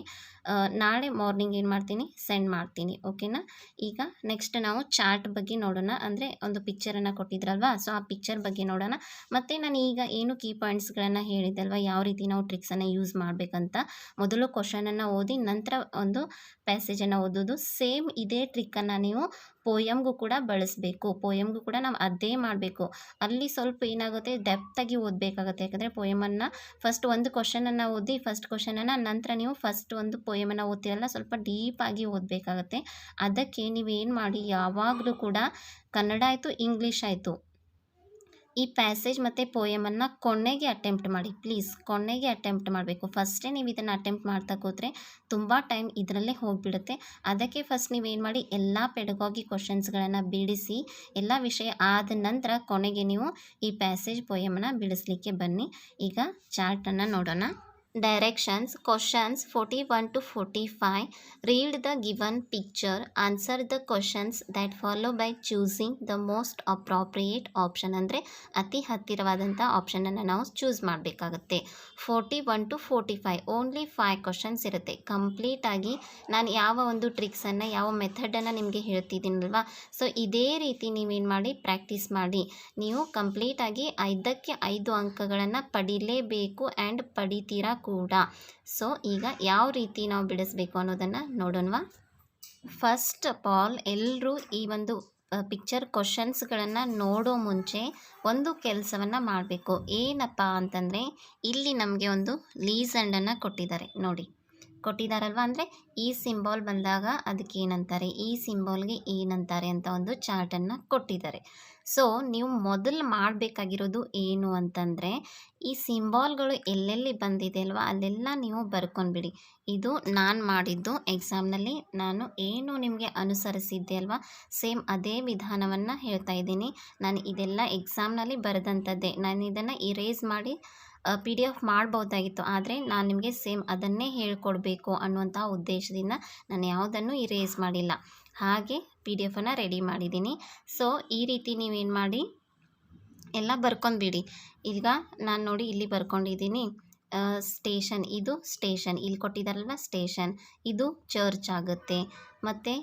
ನಾಳೆ ಮಾರ್ನಿಂಗ್ ಏನು ಮಾಡ್ತೀನಿ, ಸೆಂಡ್ ಮಾಡ್ತೀನಿ, ಓಕೆನಾ. ಈಗ ನೆಕ್ಸ್ಟ್ ನಾವು ಚಾರ್ಟ್ ಬಗ್ಗೆ ನೋಡೋಣ. ಅಂದರೆ ಒಂದು ಪಿಕ್ಚರನ್ನು ಕೊಟ್ಟಿದ್ರಲ್ವಾ, ಸೊ ಆ ಪಿಕ್ಚರ್ ಬಗ್ಗೆ ನೋಡೋಣ. ಮತ್ತು ನಾನು ಈಗ ಏನು ಕೀ ಪಾಯಿಂಟ್ಸ್ಗಳನ್ನು ಹೇಳಿದ್ದಲ್ವ, ಯಾವ ರೀತಿ ನಾವು ಟ್ರಿಕ್ಸನ್ನು ಯೂಸ್ ಮಾಡಬೇಕಂತ. ಮೊದಲು ಕ್ವಶನನ್ನು ಓದಿ ನಂತರ ಒಂದು ಪ್ಯಾಸೇಜನ್ನು ಓದೋದು. ಸೇಮ್ ಇದೇ ಟ್ರಿಕ್ಕನ್ನು ನೀವು ಪೋಯಮ್ಗೂ ಕೂಡ ಬಳಸಬೇಕು. ಪೋಯಮ್ಗೂ ಕೂಡ ನಾವು ಅದೇ ಮಾಡಬೇಕು. ಅಲ್ಲಿ ಸ್ವಲ್ಪ ಏನಾಗುತ್ತೆ, ಡೆಪ್ತಾಗಿ ಓದಬೇಕಾಗುತ್ತೆ. ಯಾಕಂದರೆ ಪೋಯಮನ್ನು ಫಸ್ಟ್ ಒಂದು ಕ್ವಶನನ್ನು ಓದಿ, ಫಸ್ಟ್ ಕ್ವಶನನ್ನು ನಂತರ ನೀವು ಫಸ್ಟ್ ಒಂದು ಪೋಯಮನ್ನು ಓದ್ತಿರಲ್ಲ, ಸ್ವಲ್ಪ ಡೀಪಾಗಿ ಓದಬೇಕಾಗತ್ತೆ. ಅದಕ್ಕೆ ನೀವೇನು ಮಾಡಿ, ಯಾವಾಗಲೂ ಕೂಡ ಕನ್ನಡ ಆಯಿತು, ಇಂಗ್ಲೀಷ್ ಆಯಿತು, ಈ ಪ್ಯಾಸೇಜ್ ಮತ್ತು ಪೋಯಮನ್ನು ಕೊನೆಗೆ ಅಟೆಂಪ್ಟ್ ಮಾಡಿ ಪ್ಲೀಸ್. ಕೊನೆಗೆ ಅಟೆಂಪ್ಟ್ ಮಾಡಬೇಕು. ಫಸ್ಟೇ ನೀವು ಇದನ್ನು ಅಟೆಂಪ್ಟ್ ಮಾಡ್ತಾ ಕೂತ್ರೆ ತುಂಬ ಟೈಮ್ ಇದರಲ್ಲೇ ಹೋಗಿಬಿಡುತ್ತೆ. ಅದಕ್ಕೆ ಫಸ್ಟ್ ನೀವೇನು ಮಾಡಿ, ಎಲ್ಲ ಪೆಡಗಾಗಿ ಕ್ವಶನ್ಸ್ಗಳನ್ನು ಬಿಡಿಸಿ, ಎಲ್ಲ ವಿಷಯ ಆದ ನಂತರ ಕೊನೆಗೆ ನೀವು ಈ ಪ್ಯಾಸೇಜ್ ಪೋಯಮನ್ನು ಬಿಡಿಸ್ಲಿಕ್ಕೆ ಬನ್ನಿ. ಈಗ ಚಾರ್ಟನ್ನು ನೋಡೋಣ. Directions. Questions 41 to 45. Read the given picture. Answer the questions that follow by choosing the most appropriate option. ಅಂದರೆ ಅತಿ ಹತ್ತಿರವಾದಂಥ ಆಪ್ಷನನ್ನು ನಾವು ಚೂಸ್ ಮಾಡಬೇಕಾಗುತ್ತೆ. 41 to 45 ಓನ್ಲಿ 5 ಕ್ವಶನ್ಸ್ ಇರುತ್ತೆ. ಕಂಪ್ಲೀಟಾಗಿ ನಾನು ಯಾವ ಒಂದು ಟ್ರಿಕ್ಸನ್ನು, ಯಾವ ಮೆಥಡನ್ನು ನಿಮಗೆ ಹೇಳ್ತಿದ್ದೀನಲ್ವಾ, ಸೊ ಇದೇ ರೀತಿ ನೀವೇನು ಮಾಡಿ, ಪ್ರಾಕ್ಟೀಸ್ ಮಾಡಿ. ನೀವು ಕಂಪ್ಲೀಟಾಗಿ 5ಕ್ಕೆ 5 ಅಂಕಗಳನ್ನು ಪಡಿಲೇಬೇಕು ಆ್ಯಂಡ್ ಪಡಿತೀರಾ ಕೂಡ. ಸೊ ಈಗ ಯಾವ ರೀತಿ ನಾವು ಬಿಡಿಸ್ಬೇಕು ಅನ್ನೋದನ್ನು ನೋಡೋಣವಾ. ಫಸ್ಟ್ ಆಫ್ ಆಲ್ ಎಲ್ಲರೂ ಈ ಒಂದು ಪಿಕ್ಚರ್ ಕ್ವಶನ್ಸ್ಗಳನ್ನು ನೋಡೋ ಮುಂಚೆ ಒಂದು ಕೆಲಸವನ್ನು ಮಾಡಬೇಕು. ಏನಪ್ಪ ಅಂತಂದರೆ, ಇಲ್ಲಿ ನಮಗೆ ಒಂದು ಲೀಸೆಂಡನ್ನು ಕೊಟ್ಟಿದ್ದಾರೆ ನೋಡಿ, ಕೊಟ್ಟಿದ್ದಾರಲ್ವ. ಅಂದರೆ ಈ ಸಿಂಬಾಲ್ ಬಂದಾಗ ಅದಕ್ಕೆ ಏನಂತಾರೆ, ಈ ಸಿಂಬಾಲ್ಗೆ ಏನಂತಾರೆ ಅಂತ ಒಂದು ಚಾರ್ಟನ್ನು ಕೊಟ್ಟಿದ್ದಾರೆ. ಸೊ ನೀವು ಮೊದಲು ಮಾಡಬೇಕಾಗಿರೋದು ಏನು ಅಂತಂದರೆ, ಈ ಸಿಂಬಾಲ್ಗಳು ಎಲ್ಲೆಲ್ಲಿ ಬಂದಿದೆ ಅಲ್ವಾ ಅಲ್ಲೆಲ್ಲ ನೀವು ಬರ್ಕೊಂಡ್ಬಿಡಿ. ಇದು ನಾನು ಮಾಡಿದ್ದು ಎಕ್ಸಾಮ್ನಲ್ಲಿ ನಾನು ಏನು ನಿಮಗೆ ಅನುಸರಿಸಿದ್ದೆ ಅಲ್ವಾ, ಸೇಮ್ ಅದೇ ವಿಧಾನವನ್ನು ಹೇಳ್ತಾ ಇದ್ದೀನಿ. ನಾನು ಇದೆಲ್ಲ ಎಕ್ಸಾಮ್ನಲ್ಲಿ ಬರೆದಂಥದ್ದೇ. ನಾನು ಇದನ್ನು ಇರೇಸ್ ಮಾಡಿ PDF ಮಾಡ್ಬೋದಾಗಿತ್ತು, ಆದರೆ ನಾನು ನಿಮಗೆ ಸೇಮ್ ಅದನ್ನೇ ಹೇಳ್ಕೊಡ್ಬೇಕು ಅನ್ನುವಂತಹ ಉದ್ದೇಶದಿಂದ ನಾನು ಯಾವುದನ್ನು ಇರೇಸ್ ಮಾಡಿಲ್ಲ. ಹಾಗೆ PDF ರೆಡಿ ಮಾಡಿದ್ದೀನಿ. ಸೊ ಈ ರೀತಿ ನೀವೇನು ಮಾಡಿ ಎಲ್ಲ ಬರ್ಕೊಂಡ್ಬಿಡಿ. ಈಗ ನಾನು ನೋಡಿ ಇಲ್ಲಿ ಬರ್ಕೊಂಡಿದ್ದೀನಿ. ಸ್ಟೇಷನ್, ಇದು ಸ್ಟೇಷನ್, ಇಲ್ಲಿ ಕೊಟ್ಟಿದ್ದಾರಲ್ವ ಸ್ಟೇಷನ್, ಇದು ಚರ್ಚ್ ಆಗುತ್ತೆ. ಮತ್ತು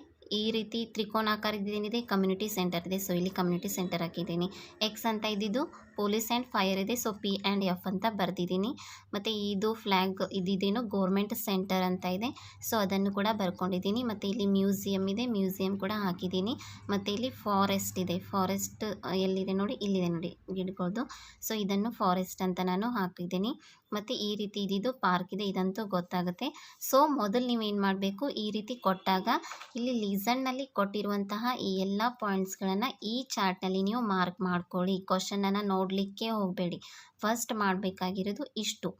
ಈ ರೀತಿ ತ್ರಿಕೋನಾಕಾರದ್ದೇನಿದೆ ಕಮ್ಯುನಿಟಿ ಸೆಂಟರ್ ಇದೆ. ಸೊ ಇಲ್ಲಿ ಕಮ್ಯುನಿಟಿ ಸೆಂಟರ್ ಹಾಕಿದ್ದೀನಿ. ಎಕ್ಸ್ ಅಂತ ಇದ್ದಿದ್ದು ಪೊಲೀಸ್ ಆ್ಯಂಡ್ ಫೈರ್ ಇದೆ. ಸೊ P ಆ್ಯಂಡ್ F ಅಂತ ಬರೆದಿದ್ದೀನಿ. ಮತ್ತು ಇದು ಫ್ಲ್ಯಾಗ್ ಇದಿದೇನೋ ಗೌರ್ಮೆಂಟ್ ಸೆಂಟರ್ ಅಂತ ಇದೆ. ಸೊ ಅದನ್ನು ಕೂಡ ಬರ್ಕೊಂಡಿದ್ದೀನಿ. ಮತ್ತು ಇಲ್ಲಿ ಮ್ಯೂಸಿಯಮ್ ಇದೆ, ಮ್ಯೂಸಿಯಮ್ ಕೂಡ ಹಾಕಿದ್ದೀನಿ. ಮತ್ತು ಇಲ್ಲಿ ಫಾರೆಸ್ಟ್ ಇದೆ. ಫಾರೆಸ್ಟ್ ಎಲ್ಲಿದೆ ನೋಡಿ, ಇಲ್ಲಿದೆ ನೋಡಿ ಗಿಡಗಳದ್ದು. ಸೊ ಇದನ್ನು ಫಾರೆಸ್ಟ್ ಅಂತ ನಾನು ಹಾಕಿದ್ದೀನಿ. ಮತ್ತು ಈ ರೀತಿ ಇದ್ದಿದ್ದು ಪಾರ್ಕ್ ಇದೆ, ಇದಂತೂ ಗೊತ್ತಾಗುತ್ತೆ. ಸೊ ಮೊದಲು ನೀವೇನು ಮಾಡಬೇಕು, ಈ ರೀತಿ ಕೊಟ್ಟಾಗ ಇಲ್ಲಿ ಲೀಸನ್ನಲ್ಲಿ ಕೊಟ್ಟಿರುವಂತಹ ಈ ಎಲ್ಲ ಪಾಯಿಂಟ್ಸ್ಗಳನ್ನು ಈ ಚಾರ್ಟ್ನಲ್ಲಿ ನೀವು ಮಾರ್ಕ್ ಮಾಡ್ಕೊಳ್ಳಿ. ಕ್ವಶನನ್ನು ನೋಡಲಿಕ್ಕೆ ಹೋಗಬೇಡಿ. ಫಸ್ಟ್ ಮಾಡಬೇಕಾಗಿರೋದು ಇಷ್ಟು.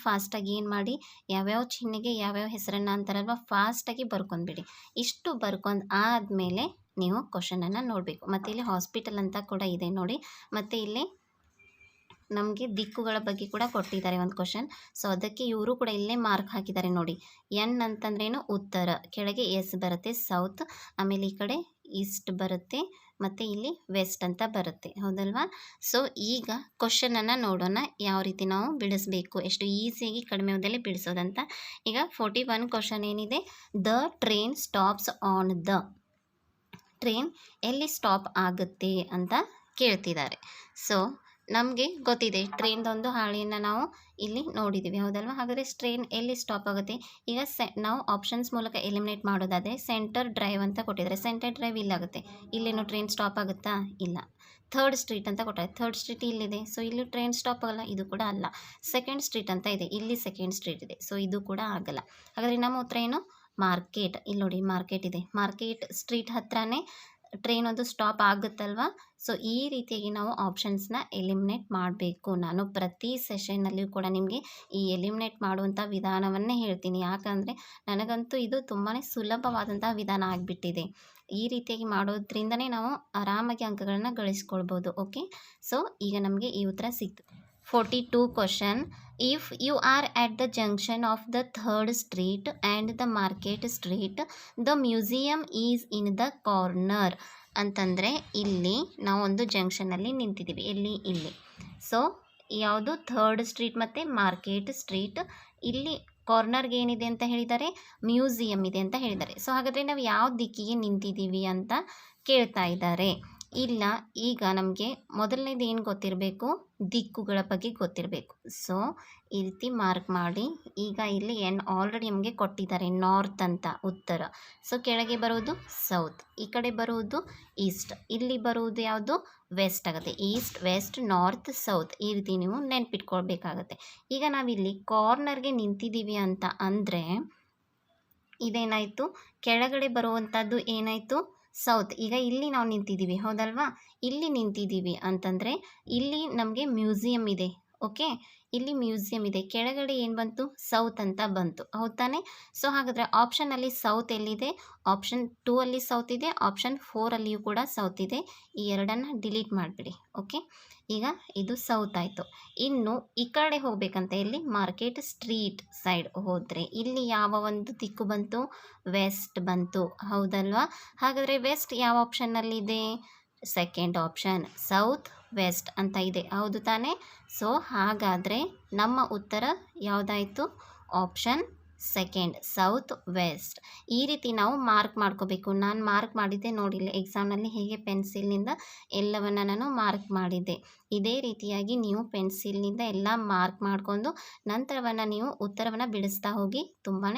ಫಾಸ್ಟಾಗಿ ಏನು ಮಾಡಿ, ಯಾವ್ಯಾವ ಚಿಹ್ನೆಗೆ ಯಾವ್ಯಾವ ಹೆಸರನ್ನು ಅಂತಾರಲ್ವ ಫಾಸ್ಟಾಗಿ ಬರ್ಕೊಂಡ್ಬಿಡಿ. ಇಷ್ಟು ಬರ್ಕೊಂಡು ಆದಮೇಲೆ ನೀವು ಕ್ವಶನನ್ನು ನೋಡಬೇಕು. ಮತ್ತು ಇಲ್ಲಿ ಹಾಸ್ಪಿಟಲ್ ಅಂತ ಕೂಡ ಇದೆ ನೋಡಿ. ಮತ್ತು ಇಲ್ಲಿ ನಮಗೆ ದಿಕ್ಕುಗಳ ಬಗ್ಗೆ ಕೂಡ ಕೊಟ್ಟಿದ್ದಾರೆ ಒಂದು ಕ್ವಶನ್. ಸೊ ಅದಕ್ಕೆ ಇವರು ಕೂಡ ಇಲ್ಲೇ ಮಾರ್ಕ್ ಹಾಕಿದ್ದಾರೆ ನೋಡಿ. N ಅಂತಂದ್ರೇನು ಉತ್ತರ, ಕೆಳಗೆ S ಬರುತ್ತೆ ಸೌತ್, ಆಮೇಲೆ ಈ ಕಡೆ ಈಸ್ಟ್ ಬರುತ್ತೆ, ಮತ್ತು ಇಲ್ಲಿ ವೆಸ್ಟ್ ಅಂತ ಬರುತ್ತೆ, ಹೌದಲ್ವಾ. ಸೊ ಈಗ ಕ್ವಶನನ್ನು ನೋಡೋಣ ಯಾವ ರೀತಿ ನಾವು ಬಿಡಿಸ್ಬೇಕು, ಎಷ್ಟು ಈಸಿಯಾಗಿ ಕಡಿಮೆ ಅವಧಿಯಲ್ಲಿ ಬಿಡಿಸೋದಂತ. ಈಗ 41 ಕ್ವಶನ್ ಏನಿದೆ, the train stops on the, train ಎಲ್ಲಿ ಸ್ಟಾಪ್ ಆಗುತ್ತೆ ಅಂತ ಕೇಳ್ತಿದ್ದಾರೆ. ಸೊ ನಮಗೆ ಗೊತ್ತಿದೆ ಟ್ರೈನ್ದೊಂದು ಹಾಳೆಯನ್ನು ನಾವು ಇಲ್ಲಿ ನೋಡಿದ್ದೀವಿ, ಹೌದಲ್ವಾ. ಹಾಗಾದರೆ ಟ್ರೈನ್ ಎಲ್ಲಿ ಸ್ಟಾಪ್ ಆಗುತ್ತೆ, ಈಗ ನಾವು ಆಪ್ಷನ್ಸ್ ಮೂಲಕ ಎಲಿಮಿನೇಟ್ ಮಾಡೋದಾದರೆ ಸೆಂಟರ್ ಡ್ರೈವ್ ಅಂತ ಕೊಟ್ಟಿದ್ದಾರೆ. ಸೆಂಟರ್ ಡ್ರೈವ್ ಇಲ್ಲಾಗುತ್ತೆ, ಇಲ್ಲೇನು ಟ್ರೈನ್ ಸ್ಟಾಪ್ ಆಗುತ್ತಾ, ಇಲ್ಲ. ಥರ್ಡ್ ಸ್ಟ್ರೀಟ್ ಅಂತ ಕೊಟ್ಟಾರೆ, ಥರ್ಡ್ ಸ್ಟ್ರೀಟ್ ಇಲ್ಲಿದೆ, ಸೊ ಇಲ್ಲಿ ಟ್ರೈನ್ ಸ್ಟಾಪ್ ಆಗಲ್ಲ, ಇದು ಕೂಡ ಅಲ್ಲ. ಸೆಕೆಂಡ್ ಸ್ಟ್ರೀಟ್ ಅಂತ ಇದೆ, ಇಲ್ಲಿ ಸೆಕೆಂಡ್ ಸ್ಟ್ರೀಟ್ ಇದೆ, ಸೊ ಇದು ಕೂಡ ಆಗಲ್ಲ. ಹಾಗಾದರೆ ನಮ್ಮ ಉತ್ತರ ಏನು, ಮಾರ್ಕೆಟ್. ಇಲ್ಲಿ ನೋಡಿ ಮಾರ್ಕೆಟ್ ಇದೆ, ಮಾರ್ಕೆಟ್ ಸ್ಟ್ರೀಟ್ ಹತ್ರನೇ ಟ್ರೈನ್ ಒಂದು ಸ್ಟಾಪ್ ಆಗುತ್ತಲ್ವ. ಸೊ ಈ ರೀತಿಯಾಗಿ ನಾವು ಆಪ್ಷನ್ಸ್ನ ಎಲಿಮಿನೇಟ್ ಮಾಡಬೇಕು. ನಾನು ಪ್ರತಿ ಸೆಷನ್ನಲ್ಲಿಯೂ ಕೂಡ ನಿಮಗೆ ಈ ಎಲಿಮಿನೇಟ್ ಮಾಡುವಂಥ ವಿಧಾನವನ್ನೇ ಹೇಳ್ತೀನಿ, ಯಾಕಂದರೆ ನನಗಂತೂ ಇದು ತುಂಬಾ ಸುಲಭವಾದಂಥ ವಿಧಾನ ಆಗಿಬಿಟ್ಟಿದೆ. ಈ ರೀತಿಯಾಗಿ ಮಾಡೋದ್ರಿಂದನೇ ನಾವು ಆರಾಮಾಗಿ ಅಂಕಗಳನ್ನು ಗಳಿಸ್ಕೊಳ್ಬೋದು. ಓಕೆ, ಸೊ ಈಗ ನಮಗೆ ಈ ಉತ್ತರ ಸಿಕ್ತು. 42 question, if you are at the junction of the third street and the market street, the museum is in the corner. ಅಂತಂದರೆ ಇಲ್ಲಿ ನಾವು ಒಂದು ಜಂಕ್ಷನಲ್ಲಿ ನಿಂತಿದ್ದೀವಿ, ಇಲ್ಲಿ. ಸೊ ಯಾವುದು ಥರ್ಡ್ ಸ್ಟ್ರೀಟ್ ಮತ್ತು ಮಾರ್ಕೆಟ್ ಸ್ಟ್ರೀಟ್, ಇಲ್ಲಿ ಕಾರ್ನರ್ಗೆ ಏನಿದೆ ಅಂತ ಹೇಳಿದ್ದಾರೆ, ಮ್ಯೂಸಿಯಂ ಇದೆ ಅಂತ ಹೇಳಿದ್ದಾರೆ. ಸೊ ಹಾಗಾದರೆ ನಾವು ಯಾವ ದಿಕ್ಕಿಗೆ ನಿಂತಿದ್ದೀವಿ ಅಂತ ಕೇಳ್ತಾ ಇದ್ದಾರೆ. ಇಲ್ಲ, ಈಗ ನಮಗೆ ಮೊದಲನೇದು ಏನು ಗೊತ್ತಿರಬೇಕು, ದಿಕ್ಕುಗಳ ಬಗ್ಗೆ ಗೊತ್ತಿರಬೇಕು. ಸೊ ಈ ರೀತಿ ಮಾರ್ಕ್ ಮಾಡಿ. ಈಗ ಇಲ್ಲಿ ಆಲ್ರೆಡಿ ನಮಗೆ ಕೊಟ್ಟಿದ್ದಾರೆ ನಾರ್ತ್ ಅಂತ ಉತ್ತರ. ಸೊ ಕೆಳಗೆ ಬರುವುದು ಸೌತ್, ಈ ಕಡೆ ಬರುವುದು ಈಸ್ಟ್, ಇಲ್ಲಿ ಬರುವುದು ಯಾವುದು ವೆಸ್ಟ್ ಆಗುತ್ತೆ. ಈಸ್ಟ್, ವೆಸ್ಟ್, ನಾರ್ತ್, ಸೌತ್, ಈ ರೀತಿ ನೀವು ನೆನ್ಪಿಟ್ಕೊಳ್ಬೇಕಾಗತ್ತೆ. ಈಗ ನಾವಿಲ್ಲಿ ಕಾರ್ನರ್ಗೆ ನಿಂತಿದ್ದೀವಿ ಅಂತ ಅಂದರೆ ಇದೇನಾಯಿತು, ಕೆಳಗಡೆ ಬರುವಂಥದ್ದು ಏನಾಯಿತು, ಸೌತ್. ಈಗ ಇಲ್ಲಿ ನಾವು ನಿಂತಿದ್ದೀವಿ, ಹೌದಲ್ವಾ, ಇಲ್ಲಿ ನಿಂತಿದ್ದೀವಿ ಅಂತಂದರೆ ಇಲ್ಲಿ ನಮಗೆ ಮ್ಯೂಸಿಯಂ ಇದೆ. ಓಕೆ, ಇಲ್ಲಿ ಮ್ಯೂಸಿಯಂ ಇದೆ, ಕೆಳಗಡೆ ಏನು ಬಂತು, ಸೌತ್ ಅಂತ ಬಂತು, ಹೌದು ತಾನೆ. ಸೊ ಹಾಗಾದರೆ ಆಪ್ಷನಲ್ಲಿ ಸೌತ್ ಎಲ್ಲಿದೆ, ಆಪ್ಷನ್ 2 ಅಲ್ಲಿ ಸೌತ್ ಇದೆ, ಆಪ್ಷನ್ 4 ಅಲ್ಲಿಯೂ ಕೂಡ ಸೌತ್ ಇದೆ. ಈ ಎರಡನ್ನು ಡಿಲೀಟ್ ಮಾಡಿಬಿಡಿ. ಓಕೆ, ಈಗ ಇದು ಸೌತ್ ಆಯಿತು. ಇನ್ನು ಈ ಕಡೆ ಹೋಗಬೇಕಂತ ಇಲ್ಲಿ ಮಾರ್ಕೆಟ್ ಸ್ಟ್ರೀಟ್ ಸೈಡ್ ಹೋದರೆ ಇಲ್ಲಿ ಯಾವ ಒಂದು ದಿಕ್ಕು ಬಂತು, ವೆಸ್ಟ್ ಬಂತು, ಹೌದಲ್ವಾ. ಹಾಗಾದರೆ ವೆಸ್ಟ್ ಯಾವ ಆಪ್ಷನ್ನಲ್ಲಿದೆ, ಸೆಕೆಂಡ್ ಆಪ್ಷನ್, ಸೌತ್ ವೆಸ್ಟ್ ಅಂತ ಇದೆ, ಹೌದು ತಾನೇ. ಸೊ ಹಾಗಾದರೆ ನಮ್ಮ ಉತ್ತರ ಯಾವುದಾಯಿತು, ಆಪ್ಷನ್ ಸೆಕೆಂಡ್, ಸೌತ್ ವೆಸ್ಟ್. ಈ ರೀತಿ ನಾವು ಮಾರ್ಕ್ ಮಾಡ್ಕೋಬೇಕು. ನಾನು ಮಾರ್ಕ್ ಮಾಡಿದ್ದೆ ನೋಡಿಲ್ಲ ಎಕ್ಸಾಮ್ನಲ್ಲಿ ಹೇಗೆ ಪೆನ್ಸಿಲ್ನಿಂದ ಎಲ್ಲವನ್ನು ನಾನು ಮಾರ್ಕ್ ಮಾಡಿದ್ದೆ. ಇದೇ ರೀತಿಯಾಗಿ ನೀವು ಪೆನ್ಸಿಲ್ನಿಂದ ಎಲ್ಲ ಮಾರ್ಕ್ ಮಾಡಿಕೊಂಡು ನಂತರವನ್ನು ನೀವು ಉತ್ತರವನ್ನು ಬಿಡಿಸ್ತಾ ಹೋಗಿ, ತುಂಬಾ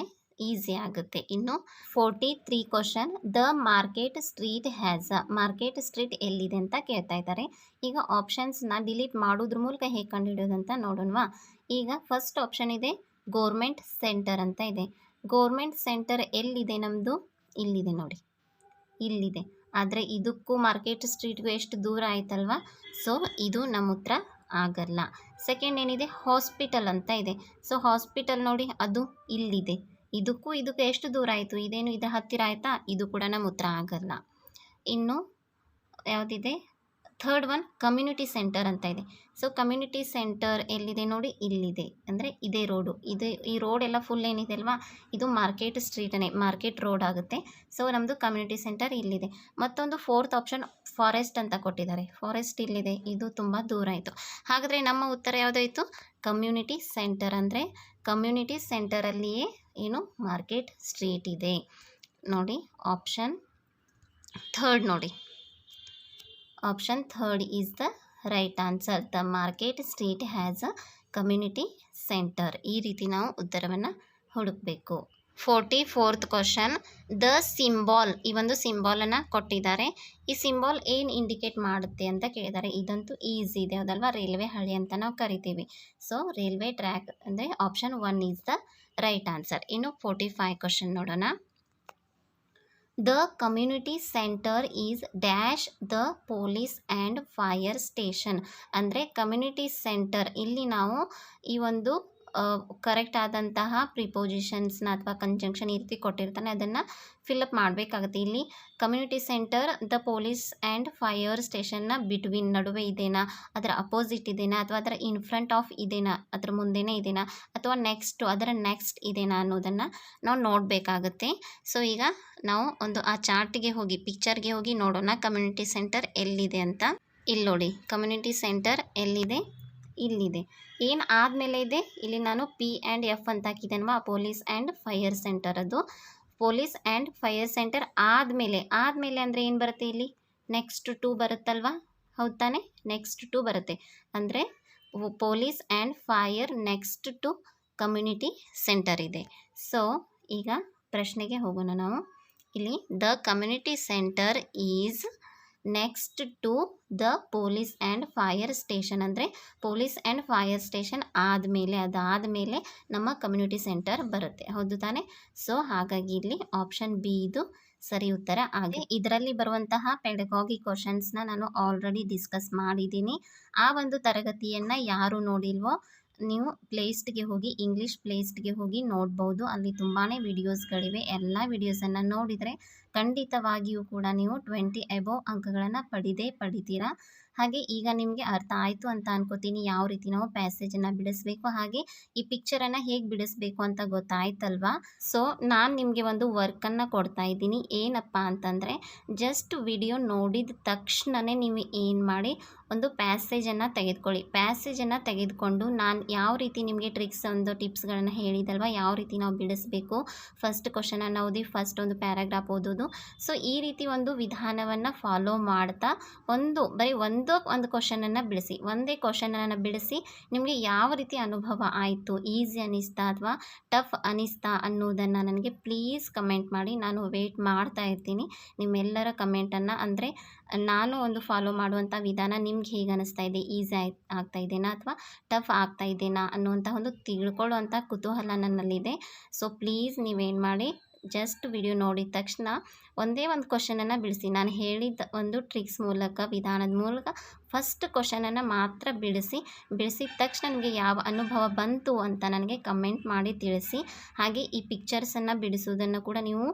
ಈಸಿ ಆಗುತ್ತೆ. ಇನ್ನು 43 question, the market street has a, market street ಎಲ್ಲಿದೆ ಅಂತ ಕೇಳ್ತಾ ಇದ್ದಾರೆ. ಈಗ ಆಪ್ಷನ್ಸ್ನ ಡಿಲೀಟ್ ಮಾಡೋದ್ರ ಮೂಲಕ ಹೇಗೆ ಕಂಡುಹಿಡಿಯೋದು ಅಂತ ನೋಡೋಣವಾ. ಈಗ ಫಸ್ಟ್ ಆಪ್ಷನ್ ಇದೆ ಗೌರ್ಮೆಂಟ್ ಸೆಂಟರ್ ಅಂತ ಇದೆ. ಗೌರ್ಮೆಂಟ್ ಸೆಂಟರ್ ಎಲ್ಲಿದೆ ನಮ್ಮದು, ಇಲ್ಲಿದೆ ನೋಡಿ, ಇಲ್ಲಿದೆ. ಆದರೆ ಇದಕ್ಕೂ ಮಾರ್ಕೆಟ್ ಸ್ಟ್ರೀಟ್ಗೂ ಎಷ್ಟು ದೂರ ಆಯ್ತಲ್ವಾ, ಸೊ ಇದು ನಮ್ಮ ಉತ್ತರ ಆಗಲ್ಲ. ಸೆಕೆಂಡ್ ಏನಿದೆ, ಹಾಸ್ಪಿಟಲ್ ಅಂತ ಇದೆ. ಸೊ ಹಾಸ್ಪಿಟಲ್ ನೋಡಿ, ಅದು ಇಲ್ಲಿದೆ. ಇದಕ್ಕೂ ಎಷ್ಟು ದೂರ ಆಯಿತು, ಇದೇನು ಇದರ ಹತ್ತಿರ ಆಯಿತಾ, ಇದು ಕೂಡ ನಮ್ಮ ಉತ್ತರ ಆಗಲ್ಲ. ಇನ್ನು ಯಾವುದಿದೆ, ಥರ್ಡ್ ಒನ್ ಕಮ್ಯುನಿಟಿ ಸೆಂಟರ್ ಅಂತ ಇದೆ. ಸೊ ಕಮ್ಯುನಿಟಿ ಸೆಂಟರ್ ಎಲ್ಲಿದೆ ನೋಡಿ, ಇಲ್ಲಿದೆ. ಅಂದರೆ ಇದೇ ರೋಡು, ಈ ರೋಡ್ ಎಲ್ಲ ಫುಲ್ ಏನಿದೆ ಅಲ್ವಾ, ಇದು ಮಾರ್ಕೆಟ್ ಸ್ಟ್ರೀಟನೇ, ಮಾರ್ಕೆಟ್ ರೋಡ್ ಆಗುತ್ತೆ. ಸೊ ನಮ್ಮದು ಕಮ್ಯುನಿಟಿ ಸೆಂಟರ್ ಇಲ್ಲಿದೆ. ಮತ್ತೊಂದು ಫೋರ್ತ್ ಆಪ್ಷನ್ ಫಾರೆಸ್ಟ್ ಅಂತ ಕೊಟ್ಟಿದ್ದಾರೆ. ಫಾರೆಸ್ಟ್ ಇಲ್ಲಿದೆ, ಇದು ತುಂಬ ದೂರ ಆಯಿತು. ಹಾಗಾದರೆ ನಮ್ಮ ಉತ್ತರ ಯಾವುದಾಯಿತು, ಕಮ್ಯುನಿಟಿ ಸೆಂಟರ್. ಅಂದರೆ ಕಮ್ಯುನಿಟಿ ಸೆಂಟರಲ್ಲಿಯೇ ಏನು ಮಾರ್ಕೆಟ್ ಸ್ಟ್ರೀಟ್ ಇದೆ ನೋಡಿ. ಆಪ್ಷನ್ ಥರ್ಡ್ ನೋಡಿ, option third is the right answer. The market street has a community centre. ಈ ರೀತಿ ನಾವು ಉತ್ತರವನ್ನು ಹುಡುಕಬೇಕು. 44th question, the symbol. ಈ ಒಂದು ಸಿಂಬಾಲನ್ನು ಕೊಟ್ಟಿದ್ದಾರೆ. ಈ ಸಿಂಬಾಲ್ ಏನು ಇಂಡಿಕೇಟ್ ಮಾಡುತ್ತೆ ಅಂತ ಕೇಳಿದ್ದಾರೆ. ಇದಂತೂ ಈಸಿ ಇದೆ ಹೌದಲ್ವಾ, ರೈಲ್ವೆ ಹಳಿ ಅಂತ ನಾವು ಕರಿತೀವಿ. ಸೊ ರೈಲ್ವೆ ಟ್ರ್ಯಾಕ್ ಅಂದರೆ option 1 is the right answer. ಇನ್ನು 45 ಕ್ವಶನ್ ನೋಡೋಣ. The community centre is dash the police and fire station. ಅಂದರೆ ಕಮ್ಯುನಿಟಿ ಸೆಂಟರ್, ಇಲ್ಲಿ ನಾವು ಈ ಒಂದು ಕರೆಕ್ಟ್ ಆದಂತಹ ಪ್ರಿಪೋಸಿಷನ್ಸ್ನ ಅಥವಾ ಕಂಜಂಕ್ಷನ್ ಈ ರೀತಿ ಕೊಟ್ಟಿರ್ತಾನೆ, ಅದನ್ನು ಫಿಲಪ್ ಮಾಡಬೇಕಾಗುತ್ತೆ. ಇಲ್ಲಿ community centre the police and fire ಸ್ಟೇಷನ್ನ ಬಿಟ್ವೀನ್, ನಡುವೆ ಇದೆನಾ, ಅದರ ಅಪೋಸಿಟ್ ಇದೆನಾ, ಅಥವಾ ಅದರ ಇನ್ ಫ್ರಂಟ್ ಆಫ್ ಇದೆನಾ, ಅದರ ಮುಂದೆನೇ ಇದೆನಾ, ಅಥವಾ ಅದರ ನೆಕ್ಸ್ಟ್ ಇದೆನಾ ಅನ್ನೋದನ್ನು ನಾವು ನೋಡಬೇಕಾಗುತ್ತೆ. ಸೊ ಈಗ ನಾವು ಒಂದು ಆ ಚಾರ್ಟ್ಗೆ ಹೋಗಿ, ಪಿಕ್ಚರ್ಗೆ ಹೋಗಿ ನೋಡೋಣ ಕಮ್ಯುನಿಟಿ ಸೆಂಟರ್ ಎಲ್ಲಿದೆ ಅಂತ. ಇಲ್ಲಿ ನೋಡಿ, ಕಮ್ಯುನಿಟಿ ಸೆಂಟರ್ ಎಲ್ಲಿದೆ, ಇಲ್ಲಿದೆ. ಏನು ಆದಮೇಲೆ ಇದೆ, ಇಲ್ಲಿ ನಾನು P ಆ್ಯಂಡ್ F ಅಂತ ಹಾಕಿದ್ದೇನವಾ, ಪೊಲೀಸ್ ಆ್ಯಂಡ್ ಫೈರ್ ಸೆಂಟರ್. ಅದು ಪೊಲೀಸ್ ಆ್ಯಂಡ್ ಫೈರ್ ಸೆಂಟರ್ ಆದಮೇಲೆ ಅಂದರೆ ಏನು ಬರುತ್ತೆ, ಇಲ್ಲಿ ನೆಕ್ಸ್ಟ್ 2 ಬರುತ್ತಲ್ವಾ, ಹೌದು ತಾನೆ, ನೆಕ್ಸ್ಟ್ 2 ಬರುತ್ತೆ. ಅಂದರೆ police and fire next to community centre ಇದೆ. ಸೊ ಈಗ ಪ್ರಶ್ನೆಗೆ ಹೋಗೋಣ ನಾವು. ಇಲ್ಲಿ the community centre is next to the police and fire station. ಅಂದರೆ ಪೊಲೀಸ್ ಆ್ಯಂಡ್ ಫೈರ್ ಸ್ಟೇಷನ್ ಅದಾದಮೇಲೆ ನಮ್ಮ ಕಮ್ಯುನಿಟಿ ಸೆಂಟರ್ ಬರುತ್ತೆ, ಹೌದು ತಾನೆ. ಸೊ ಹಾಗಾಗಿ ಇಲ್ಲಿ ಆಪ್ಷನ್ ಬಿ ಇದು ಸರಿ ಉತ್ತರ ಆಗಿದೆ. ಇದರಲ್ಲಿ ಬರುವಂತಹ ಪೆಡಗಾಗಿ ಕ್ವಶನ್ಸ್ನ ನಾನು ಆಲ್ರೆಡಿ ಡಿಸ್ಕಸ್ ಮಾಡಿದ್ದೀನಿ. ಆ ಒಂದು ತರಗತಿಯನ್ನು ಯಾರು ನೋಡಿಲ್ವೋ ನೀವು ಪ್ಲೇಲಿಸ್ಟ್ಗೆ ಹೋಗಿ, ಇಂಗ್ಲೀಷ್ ಪ್ಲೇಲಿಸ್ಟ್ಗೆ ಹೋಗಿ ನೋಡ್ಬೋದು. ಅಲ್ಲಿ ತುಂಬಾ ವಿಡಿಯೋಸ್ಗಳಿವೆ. ಎಲ್ಲ ವಿಡಿಯೋಸನ್ನು ನೋಡಿದರೆ ಖಂಡಿತವಾಗಿಯೂ ಕೂಡ ನೀವು 20 ಎಬೋ ಅಂಕಗಳನ್ನು ಪಡಿತೀರಾ. ಹಾಗೆ ಈಗ ನಿಮಗೆ ಅರ್ಥ ಆಯಿತು ಅಂತ ಅನ್ಕೋತೀನಿ, ಯಾವ ರೀತಿ ನಾವು ಪ್ಯಾಸೇಜನ್ನು ಬಿಡಿಸ್ಬೇಕು, ಹಾಗೆ ಈ ಪಿಕ್ಚರನ್ನು ಹೇಗೆ ಬಿಡಿಸ್ಬೇಕು ಅಂತ ಗೊತ್ತಾಯ್ತಲ್ವಾ. ಸೊ ನಾನು ನಿಮಗೆ ಒಂದು ವರ್ಕನ್ನು ಕೊಡ್ತಾ ಇದ್ದೀನಿ. ಏನಪ್ಪ ಅಂತಂದರೆ, ಜಸ್ಟ್ ವಿಡಿಯೋ ನೋಡಿದ ತಕ್ಷಣವೇ ನೀವು ಏನು ಮಾಡಿ, ಒಂದು ಪ್ಯಾಸೇಜನ್ನು ತೆಗೆದುಕೊಂಡು ನಾನು ಯಾವ ರೀತಿ ನಿಮಗೆ ಟಿಪ್ಸ್ಗಳನ್ನು ಹೇಳಿದಲ್ವ, ಯಾವ ರೀತಿ ನಾವು ಬಿಡಿಸ್ಬೇಕು, ಫಸ್ಟ್ ಕ್ವಶನನ್ನು ಓದಿ ಫಸ್ಟ್ ಒಂದು ಪ್ಯಾರಾಗ್ರಾಫ್ ಓದೋದು. ಸೊ ಈ ರೀತಿ ಒಂದು ವಿಧಾನವನ್ನು ಫಾಲೋ ಮಾಡ್ತಾ ಬರೀ ಒಂದು ಕ್ವಶನನ್ನು ಬಿಡಿಸಿ, ಒಂದೇ ಕ್ವಶನನ್ನು ಬಿಡಿಸಿ ನಿಮಗೆ ಯಾವ ರೀತಿ ಅನುಭವ ಆಯಿತು, ಈಸಿ ಅನ್ನಿಸ್ತಾ ಅಥವಾ ಟಫ್ ಅನ್ನಿಸ್ತಾ ಅನ್ನೋದನ್ನು ನನಗೆ ಪ್ಲೀಸ್ ಕಮೆಂಟ್ ಮಾಡಿ. ನಾನು ವೆಯ್ಟ್ ಮಾಡ್ತಾ ಇರ್ತೀನಿ ನಿಮ್ಮೆಲ್ಲರ ಕಮೆಂಟನ್ನು. ಅಂದರೆ ನಾನು ಒಂದು ಫಾಲೋ ಮಾಡುವಂಥ ವಿಧಾನ ನಿಮ್ಗೆ ಹೇಗೆ ಅನ್ನಿಸ್ತಾ ಇದೆ, ಈಸಿ ಆಗ್ತಾ ಇದೆನಾ ಅಥವಾ ಟಫ್ ಆಗ್ತಾ ಇದೆನಾ ಅನ್ನುವಂಥ ಒಂದು ತಿಳ್ಕೊಳ್ಳುವಂಥ ಕುತೂಹಲ ನನ್ನಲ್ಲಿದೆ. ಸೊ ಪ್ಲೀಸ್ ನೀವೇನು ಮಾಡಿ, ಜಸ್ಟ್ ವಿಡಿಯೋ ನೋಡಿದ ತಕ್ಷಣ ಒಂದೇ ಒಂದು ಕ್ವಶನನ್ನು ಬಿಡಿಸಿ. ನಾನು ಹೇಳಿದ ಒಂದು ಟ್ರಿಕ್ಸ್ ಮೂಲಕ, ವಿಧಾನದ ಮೂಲಕ ಫಸ್ಟ್ ಕ್ವಶನನ್ನು ಮಾತ್ರ ಬಿಡಿಸಿದ ತಕ್ಷಣ ನನಗೆ ಯಾವ ಅನುಭವ ಬಂತು ಅಂತ ನನಗೆ ಕಮೆಂಟ್ ಮಾಡಿ ತಿಳಿಸಿ. ಹಾಗೆ ಈ ಪಿಕ್ಚರ್ಸನ್ನು ಬಿಡಿಸೋದನ್ನು ಕೂಡ ನೀವು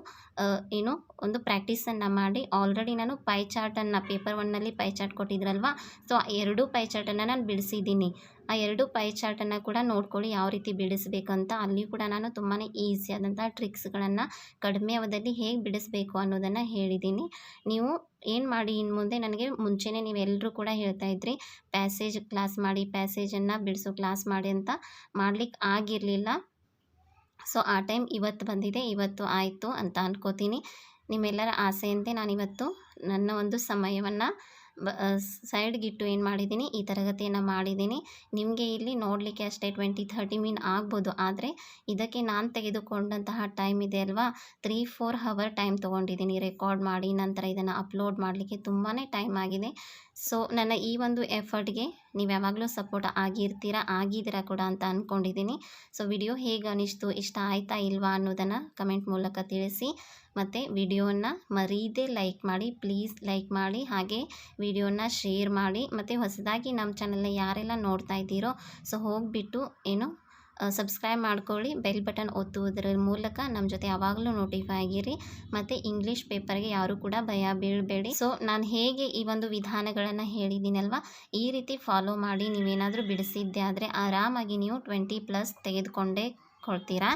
ಒಂದು ಪ್ರಾಕ್ಟೀಸನ್ನು ಮಾಡಿ. ಆಲ್ರೆಡಿ ನಾನು ಪೈ ಚಾರ್ಟನ್ನು ಪೇಪರ್ 1ನಲ್ಲಿ ಪೈ ಚಾರ್ಟ್ ಕೊಟ್ಟಿದ್ರಲ್ವ, ಸೊ ಆ 2 ಪೈ ಚಾರ್ಟನ್ನು ನಾನು ಬಿಡಿಸಿದ್ದೀನಿ. ಆ 2 ಪೈ ಚಾರ್ಟನ್ನು ಕೂಡ ನೋಡ್ಕೊಳ್ಳಿ ಯಾವ ರೀತಿ ಬಿಡಿಸ್ಬೇಕಂತ. ಅಲ್ಲಿ ಕೂಡ ನಾನು ತುಂಬಾ ಈಸಿಯಾದಂಥ ಟ್ರಿಕ್ಸ್ಗಳನ್ನು ಕಡಿಮೆ ಅವಧಿಯಲ್ಲಿ ಹೇಗೆ ಬಿಡಿಸ್ಬೇಕು ಅನ್ನೋದನ್ನು ಹೇಳಿದ್ದೀನಿ. ನೀವು ಏನು ಮಾಡಿ, ಇನ್ನು ಮುಂದೆ ನನಗೆ ಮುಂಚೆನೇ ನೀವೆಲ್ಲರೂ ಕೂಡ ಹೇಳ್ತಾ ಇದ್ರಿ ಪ್ಯಾಸೇಜ್ ಕ್ಲಾಸ್ ಮಾಡಿ, ಪ್ಯಾಸೇಜನ್ನು ಬಿಡಿಸೋ ಕ್ಲಾಸ್ ಮಾಡಿ ಅಂತ. ಮಾಡಲಿಕ್ಕೆ ಆಗಿರಲಿಲ್ಲ. ಸೊ ಆ ಟೈಮ್ ಇವತ್ತು ಬಂದಿದೆ, ಇವತ್ತು ಆಯಿತು ಅಂತ ಅನ್ಕೋತೀನಿ. ನಿಮ್ಮೆಲ್ಲರ ಆಸೆಯಂತೆ ನಾನಿವತ್ತು ನನ್ನ ಒಂದು ಸಮಯವನ್ನು ಸೈಡ್ಗಿಟ್ಟು ಏನು ಮಾಡಿದ್ದೀನಿ, ಈ ತರಗತಿಯನ್ನು ಮಾಡಿದ್ದೀನಿ. ನಿಮಗೆ ಇಲ್ಲಿ ನೋಡಲಿಕ್ಕೆ ಅಷ್ಟೇ 20-30 ಮಿನಿಟ್ ಆಗ್ಬೋದು, ಆದರೆ ಇದಕ್ಕೆ ನಾನು ತೆಗೆದುಕೊಂಡಂತಹ ಟೈಮ್ ಇದೆ ಅಲ್ವಾ, 3-4 ಅವರ್ ಟೈಮ್ ತೊಗೊಂಡಿದ್ದೀನಿ ರೆಕಾರ್ಡ್ ಮಾಡಿ. ನಂತರ ಇದನ್ನು ಅಪ್ಲೋಡ್ ಮಾಡಲಿಕ್ಕೆ ತುಂಬಾ ಟೈಮ್ ಆಗಿದೆ. ಸೊ ನನ್ನ ಈ ಒಂದು ಎಫರ್ಟ್‌ಗೆ ನೀವು ಯಾವಾಗಲೂ ಸಪೋರ್ಟ್ ಆಗಿದ್ದೀರಾ ಕೂಡ ಅಂತ ಅಂದ್ಕೊಂಡಿದ್ದೀನಿ. ಸೊ ವಿಡಿಯೋ ಹೇಗೆ ಅನಿಸ್ತು, ಇಷ್ಟ ಆಯ್ತಾ ಇಲ್ವಾ ಅನ್ನೋದನ್ನು ಕಮೆಂಟ್ ಮೂಲಕ ತಿಳಿಸಿ. ಮತ್ತು ವಿಡಿಯೋನ ಮರೀದೆ ಲೈಕ್ ಮಾಡಿ, ಪ್ಲೀಸ್ ಲೈಕ್ ಮಾಡಿ. ಹಾಗೆ ವಿಡಿಯೋನ ಶೇರ್ ಮಾಡಿ. ಮತ್ತು ಹೊಸದಾಗಿ ನಮ್ಮ ಚಾನಲ್‌ನ ಯಾರೆಲ್ಲ ನೋಡ್ತಾ ಇದ್ದೀರೋ ಸೊ ಹೋಗಿಬಿಟ್ಟು ಸಬ್ಸ್ಕ್ರೈಬ್ ಮಾಡ್ಕೊಳ್ಳಿ. ಬೆಲ್ ಬಟನ್ ಒತ್ತುವುದರ ಮೂಲಕ ನಮ್ಮ ಜೊತೆ ಯಾವಾಗಲೂ ನೋಟಿಫೈ ಆಗಿರಿ. ಮತ್ತು ಇಂಗ್ಲೀಷ್ ಪೇಪರ್ಗೆ ಯಾರೂ ಕೂಡ ಭಯ ಬೀಳಬೇಡಿ. ಸೊ ನಾನು ಹೇಗೆ ಈ ಒಂದು ವಿಧಾನಗಳನ್ನು ಹೇಳಿದ್ದೀನಲ್ವ, ಈ ರೀತಿ ಫಾಲೋ ಮಾಡಿ ನೀವೇನಾದರೂ ಬಿಡಿಸಿದ್ದೆ ಆದರೆ ಆರಾಮಾಗಿ ನೀವು 20+ ತೆಗೆದುಕೊಂಡೇ ಕೊಳ್ತೀರಾ.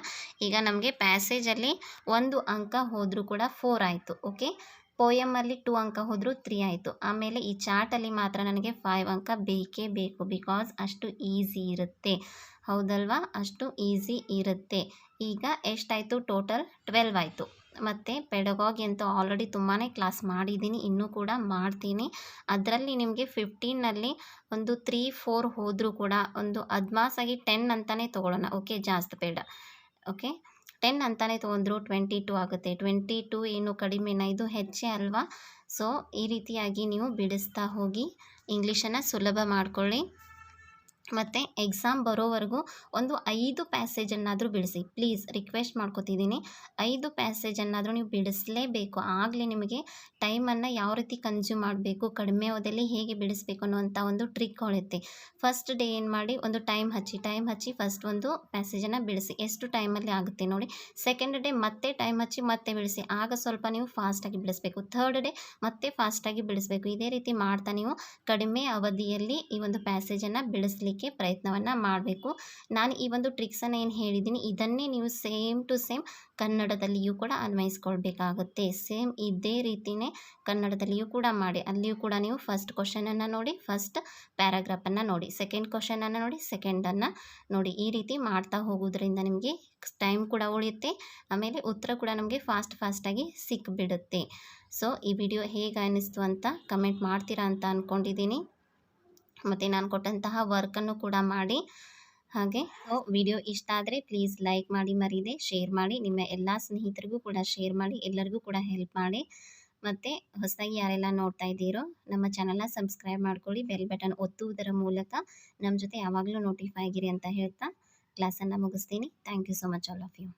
ಈಗ ನಮಗೆ ಪ್ಯಾಸೇಜಲ್ಲಿ 1 ಅಂಕ ಹೋದರೂ ಕೂಡ 4 ಆಯಿತು. ಓಕೆ, ಪೋಯಮಲ್ಲಿ 2 ಅಂಕ ಹೋದರೂ 3 ಆಯಿತು. ಆಮೇಲೆ ಈ ಚಾರ್ಟಲ್ಲಿ ಮಾತ್ರ ನನಗೆ 5 ಅಂಕ ಬೇಕೇ ಬೇಕು, ಬಿಕಾಸ್ ಅಷ್ಟು ಈಸಿ ಇರುತ್ತೆ. ಹೌದಲ್ವಾ? ಅಷ್ಟು ಈಸಿ ಇರುತ್ತೆ. ಈಗ ಎಷ್ಟಾಯಿತು ಟೋಟಲ್? 12 ಆಯಿತು. ಮತ್ತು ಪೆಡಗಾಗಿ ಅಂತೂ ಆಲ್ರೆಡಿ ತುಂಬಾ ಕ್ಲಾಸ್ ಮಾಡಿದ್ದೀನಿ, ಇನ್ನೂ ಕೂಡ ಮಾಡ್ತೀನಿ. ಅದರಲ್ಲಿ ನಿಮಗೆ 15ನಲ್ಲಿ ಒಂದು 3, 4 ಹೋದರೂ ಕೂಡ ಒಂದು ಅದ್ಮಾಸಾಗಿ 10 ಅಂತಲೇ ತೊಗೊಳ್ಳೋಣ. ಓಕೆ, ಜಾಸ್ತಿ ಬೇಡ. ಓಕೆ, 10 ಅಂತಲೇ ತೊಗೊಂಡ್ರು 22 ಆಗುತ್ತೆ. 22 ಏನು ಕಡಿಮೆನಾ? ಇದು ಹೆಚ್ಚೇ ಅಲ್ವಾ? ಸೊ ಈ ರೀತಿಯಾಗಿ ನೀವು ಬಿಡಿಸ್ತಾ ಹೋಗಿ ಇಂಗ್ಲೀಷನ್ನು ಸುಲಭ ಮಾಡ್ಕೊಳ್ಳಿ. ಮತ್ತು ಎಕ್ಸಾಮ್ ಬರೋವರೆಗೂ ಒಂದು 5 ಪ್ಯಾಸೇಜನ್ನಾದರೂ ಬಿಡಿಸಿ. ಪ್ಲೀಸ್ ರಿಕ್ವೆಸ್ಟ್ ಮಾಡ್ಕೋತಿದ್ದೀನಿ, 5 ಪ್ಯಾಸೇಜನ್ನಾದರೂ ನೀವು ಬಿಡಿಸಲೇಬೇಕು. ಆಗಲೇ ನಿಮಗೆ ಟೈಮನ್ನು ಯಾವ ರೀತಿ ಕನ್ಸ್ಯೂಮ್ ಮಾಡಬೇಕು, ಕಡಿಮೆ ಅವಧಿಯಲ್ಲಿ ಹೇಗೆ ಬಿಡಿಸಬೇಕು ಅನ್ನುವಂಥ ಒಂದು ಟ್ರಿಕ್ ಹೊಳೆಯುತ್ತೆ. ಫಸ್ಟ್ ಡೇ ಏನು ಮಾಡಿ, ಒಂದು ಟೈಮ್ ಹಚ್ಚಿ ಫಸ್ಟ್ ಒಂದು ಪ್ಯಾಸೇಜನ್ನು ಬಿಡಿಸಿ. ಎಷ್ಟು ಟೈಮಲ್ಲಿ ಆಗುತ್ತೆ ನೋಡಿ. ಸೆಕೆಂಡ್ ಡೇ ಮತ್ತೆ ಟೈಮ್ ಹಚ್ಚಿ ಮತ್ತೆ ಬಿಡಿಸಿ. ಆಗ ಸ್ವಲ್ಪ ನೀವು ಫಾಸ್ಟಾಗಿ ಬಿಡಿಸಬೇಕು. ಥರ್ಡ್ ಡೇ ಮತ್ತೆ ಫಾಸ್ಟಾಗಿ ಬಿಡಿಸಬೇಕು. ಇದೇ ರೀತಿ ಮಾಡ್ತಾ ನೀವು ಕಡಿಮೆ ಅವಧಿಯಲ್ಲಿ ಈ ಒಂದು ಪ್ಯಾಸೇಜನ್ನು ಬಿಡಿಸ್ಲಿಕ್ಕೆ ಪ್ರಯತ್ನವನ್ನು ಮಾಡಬೇಕು. ನಾನು ಈ ಒಂದು ಟ್ರಿಕ್ಸನ್ನು ಏನು ಹೇಳಿದ್ದೀನಿ ಇದನ್ನೇ ನೀವು ಸೇಮ್ ಟು ಸೇಮ್ ಕನ್ನಡದಲ್ಲಿಯೂ ಕೂಡ ಅನ್ವಯಿಸ್ಕೊಳ್ಬೇಕಾಗುತ್ತೆ. ಸೇಮ್ ಇದೇ ರೀತಿಯೇ ಕನ್ನಡದಲ್ಲಿಯೂ ಕೂಡ ಮಾಡಿ. ಅಲ್ಲಿಯೂ ಕೂಡ ನೀವು ಫಸ್ಟ್ ಕ್ವಶನನ್ನು ನೋಡಿ, ಫಸ್ಟ್ ಪ್ಯಾರಾಗ್ರಾಫನ್ನು ನೋಡಿ, ಸೆಕೆಂಡ್ ಕ್ವಶನನ್ನು ನೋಡಿ, ಸೆಕೆಂಡನ್ನು ನೋಡಿ. ಈ ರೀತಿ ಮಾಡ್ತಾ ಹೋಗೋದ್ರಿಂದ ನಿಮಗೆ ಟೈಮ್ ಕೂಡ ಉಳಿಯುತ್ತೆ. ಆಮೇಲೆ ಉತ್ತರ ಕೂಡ ನಮಗೆ ಫಾಸ್ಟಾಗಿ ಸಿಕ್ಬಿಡುತ್ತೆ. ಸೊ ಈ ವಿಡಿಯೋ ಹೇಗೆ ಅನ್ನಿಸ್ತು ಅಂತ ಕಮೆಂಟ್ ಮಾಡ್ತೀರಾ ಅಂತ ಅಂದ್ಕೊಂಡಿದ್ದೀನಿ. ಮತ್ತು ನಾನು ಕೊಟ್ಟಂತಹ ವರ್ಕನ್ನು ಕೂಡ ಮಾಡಿ. ಹಾಗೆ ವಿಡಿಯೋ ಇಷ್ಟ ಆದರೆ ಪ್ಲೀಸ್ ಲೈಕ್ ಮಾಡಿ, ಮರೀದೆ ಶೇರ್ ಮಾಡಿ. ನಿಮ್ಮ ಎಲ್ಲ ಸ್ನೇಹಿತರಿಗೂ ಕೂಡ ಶೇರ್ ಮಾಡಿ, ಎಲ್ಲರಿಗೂ ಕೂಡ ಹೆಲ್ಪ್ ಮಾಡಿ. ಮತ್ತು ಹೊಸದಾಗಿ ಯಾರೆಲ್ಲ ನೋಡ್ತಾ ಇದ್ದೀರೋ ನಮ್ಮ ಚಾನಲ್ನ ಸಬ್ಸ್ಕ್ರೈಬ್ ಮಾಡ್ಕೊಳ್ಳಿ. ಬೆಲ್ ಬಟನ್ ಒತ್ತುವುದರ ಮೂಲಕ ನಮ್ಮ ಜೊತೆ ಯಾವಾಗಲೂ ನೋಟಿಫೈ ಆಗಿರಿ ಅಂತ ಹೇಳ್ತಾ ಕ್ಲಾಸನ್ನು ಮುಗಿಸ್ತೀನಿ. Thank you so much all of you.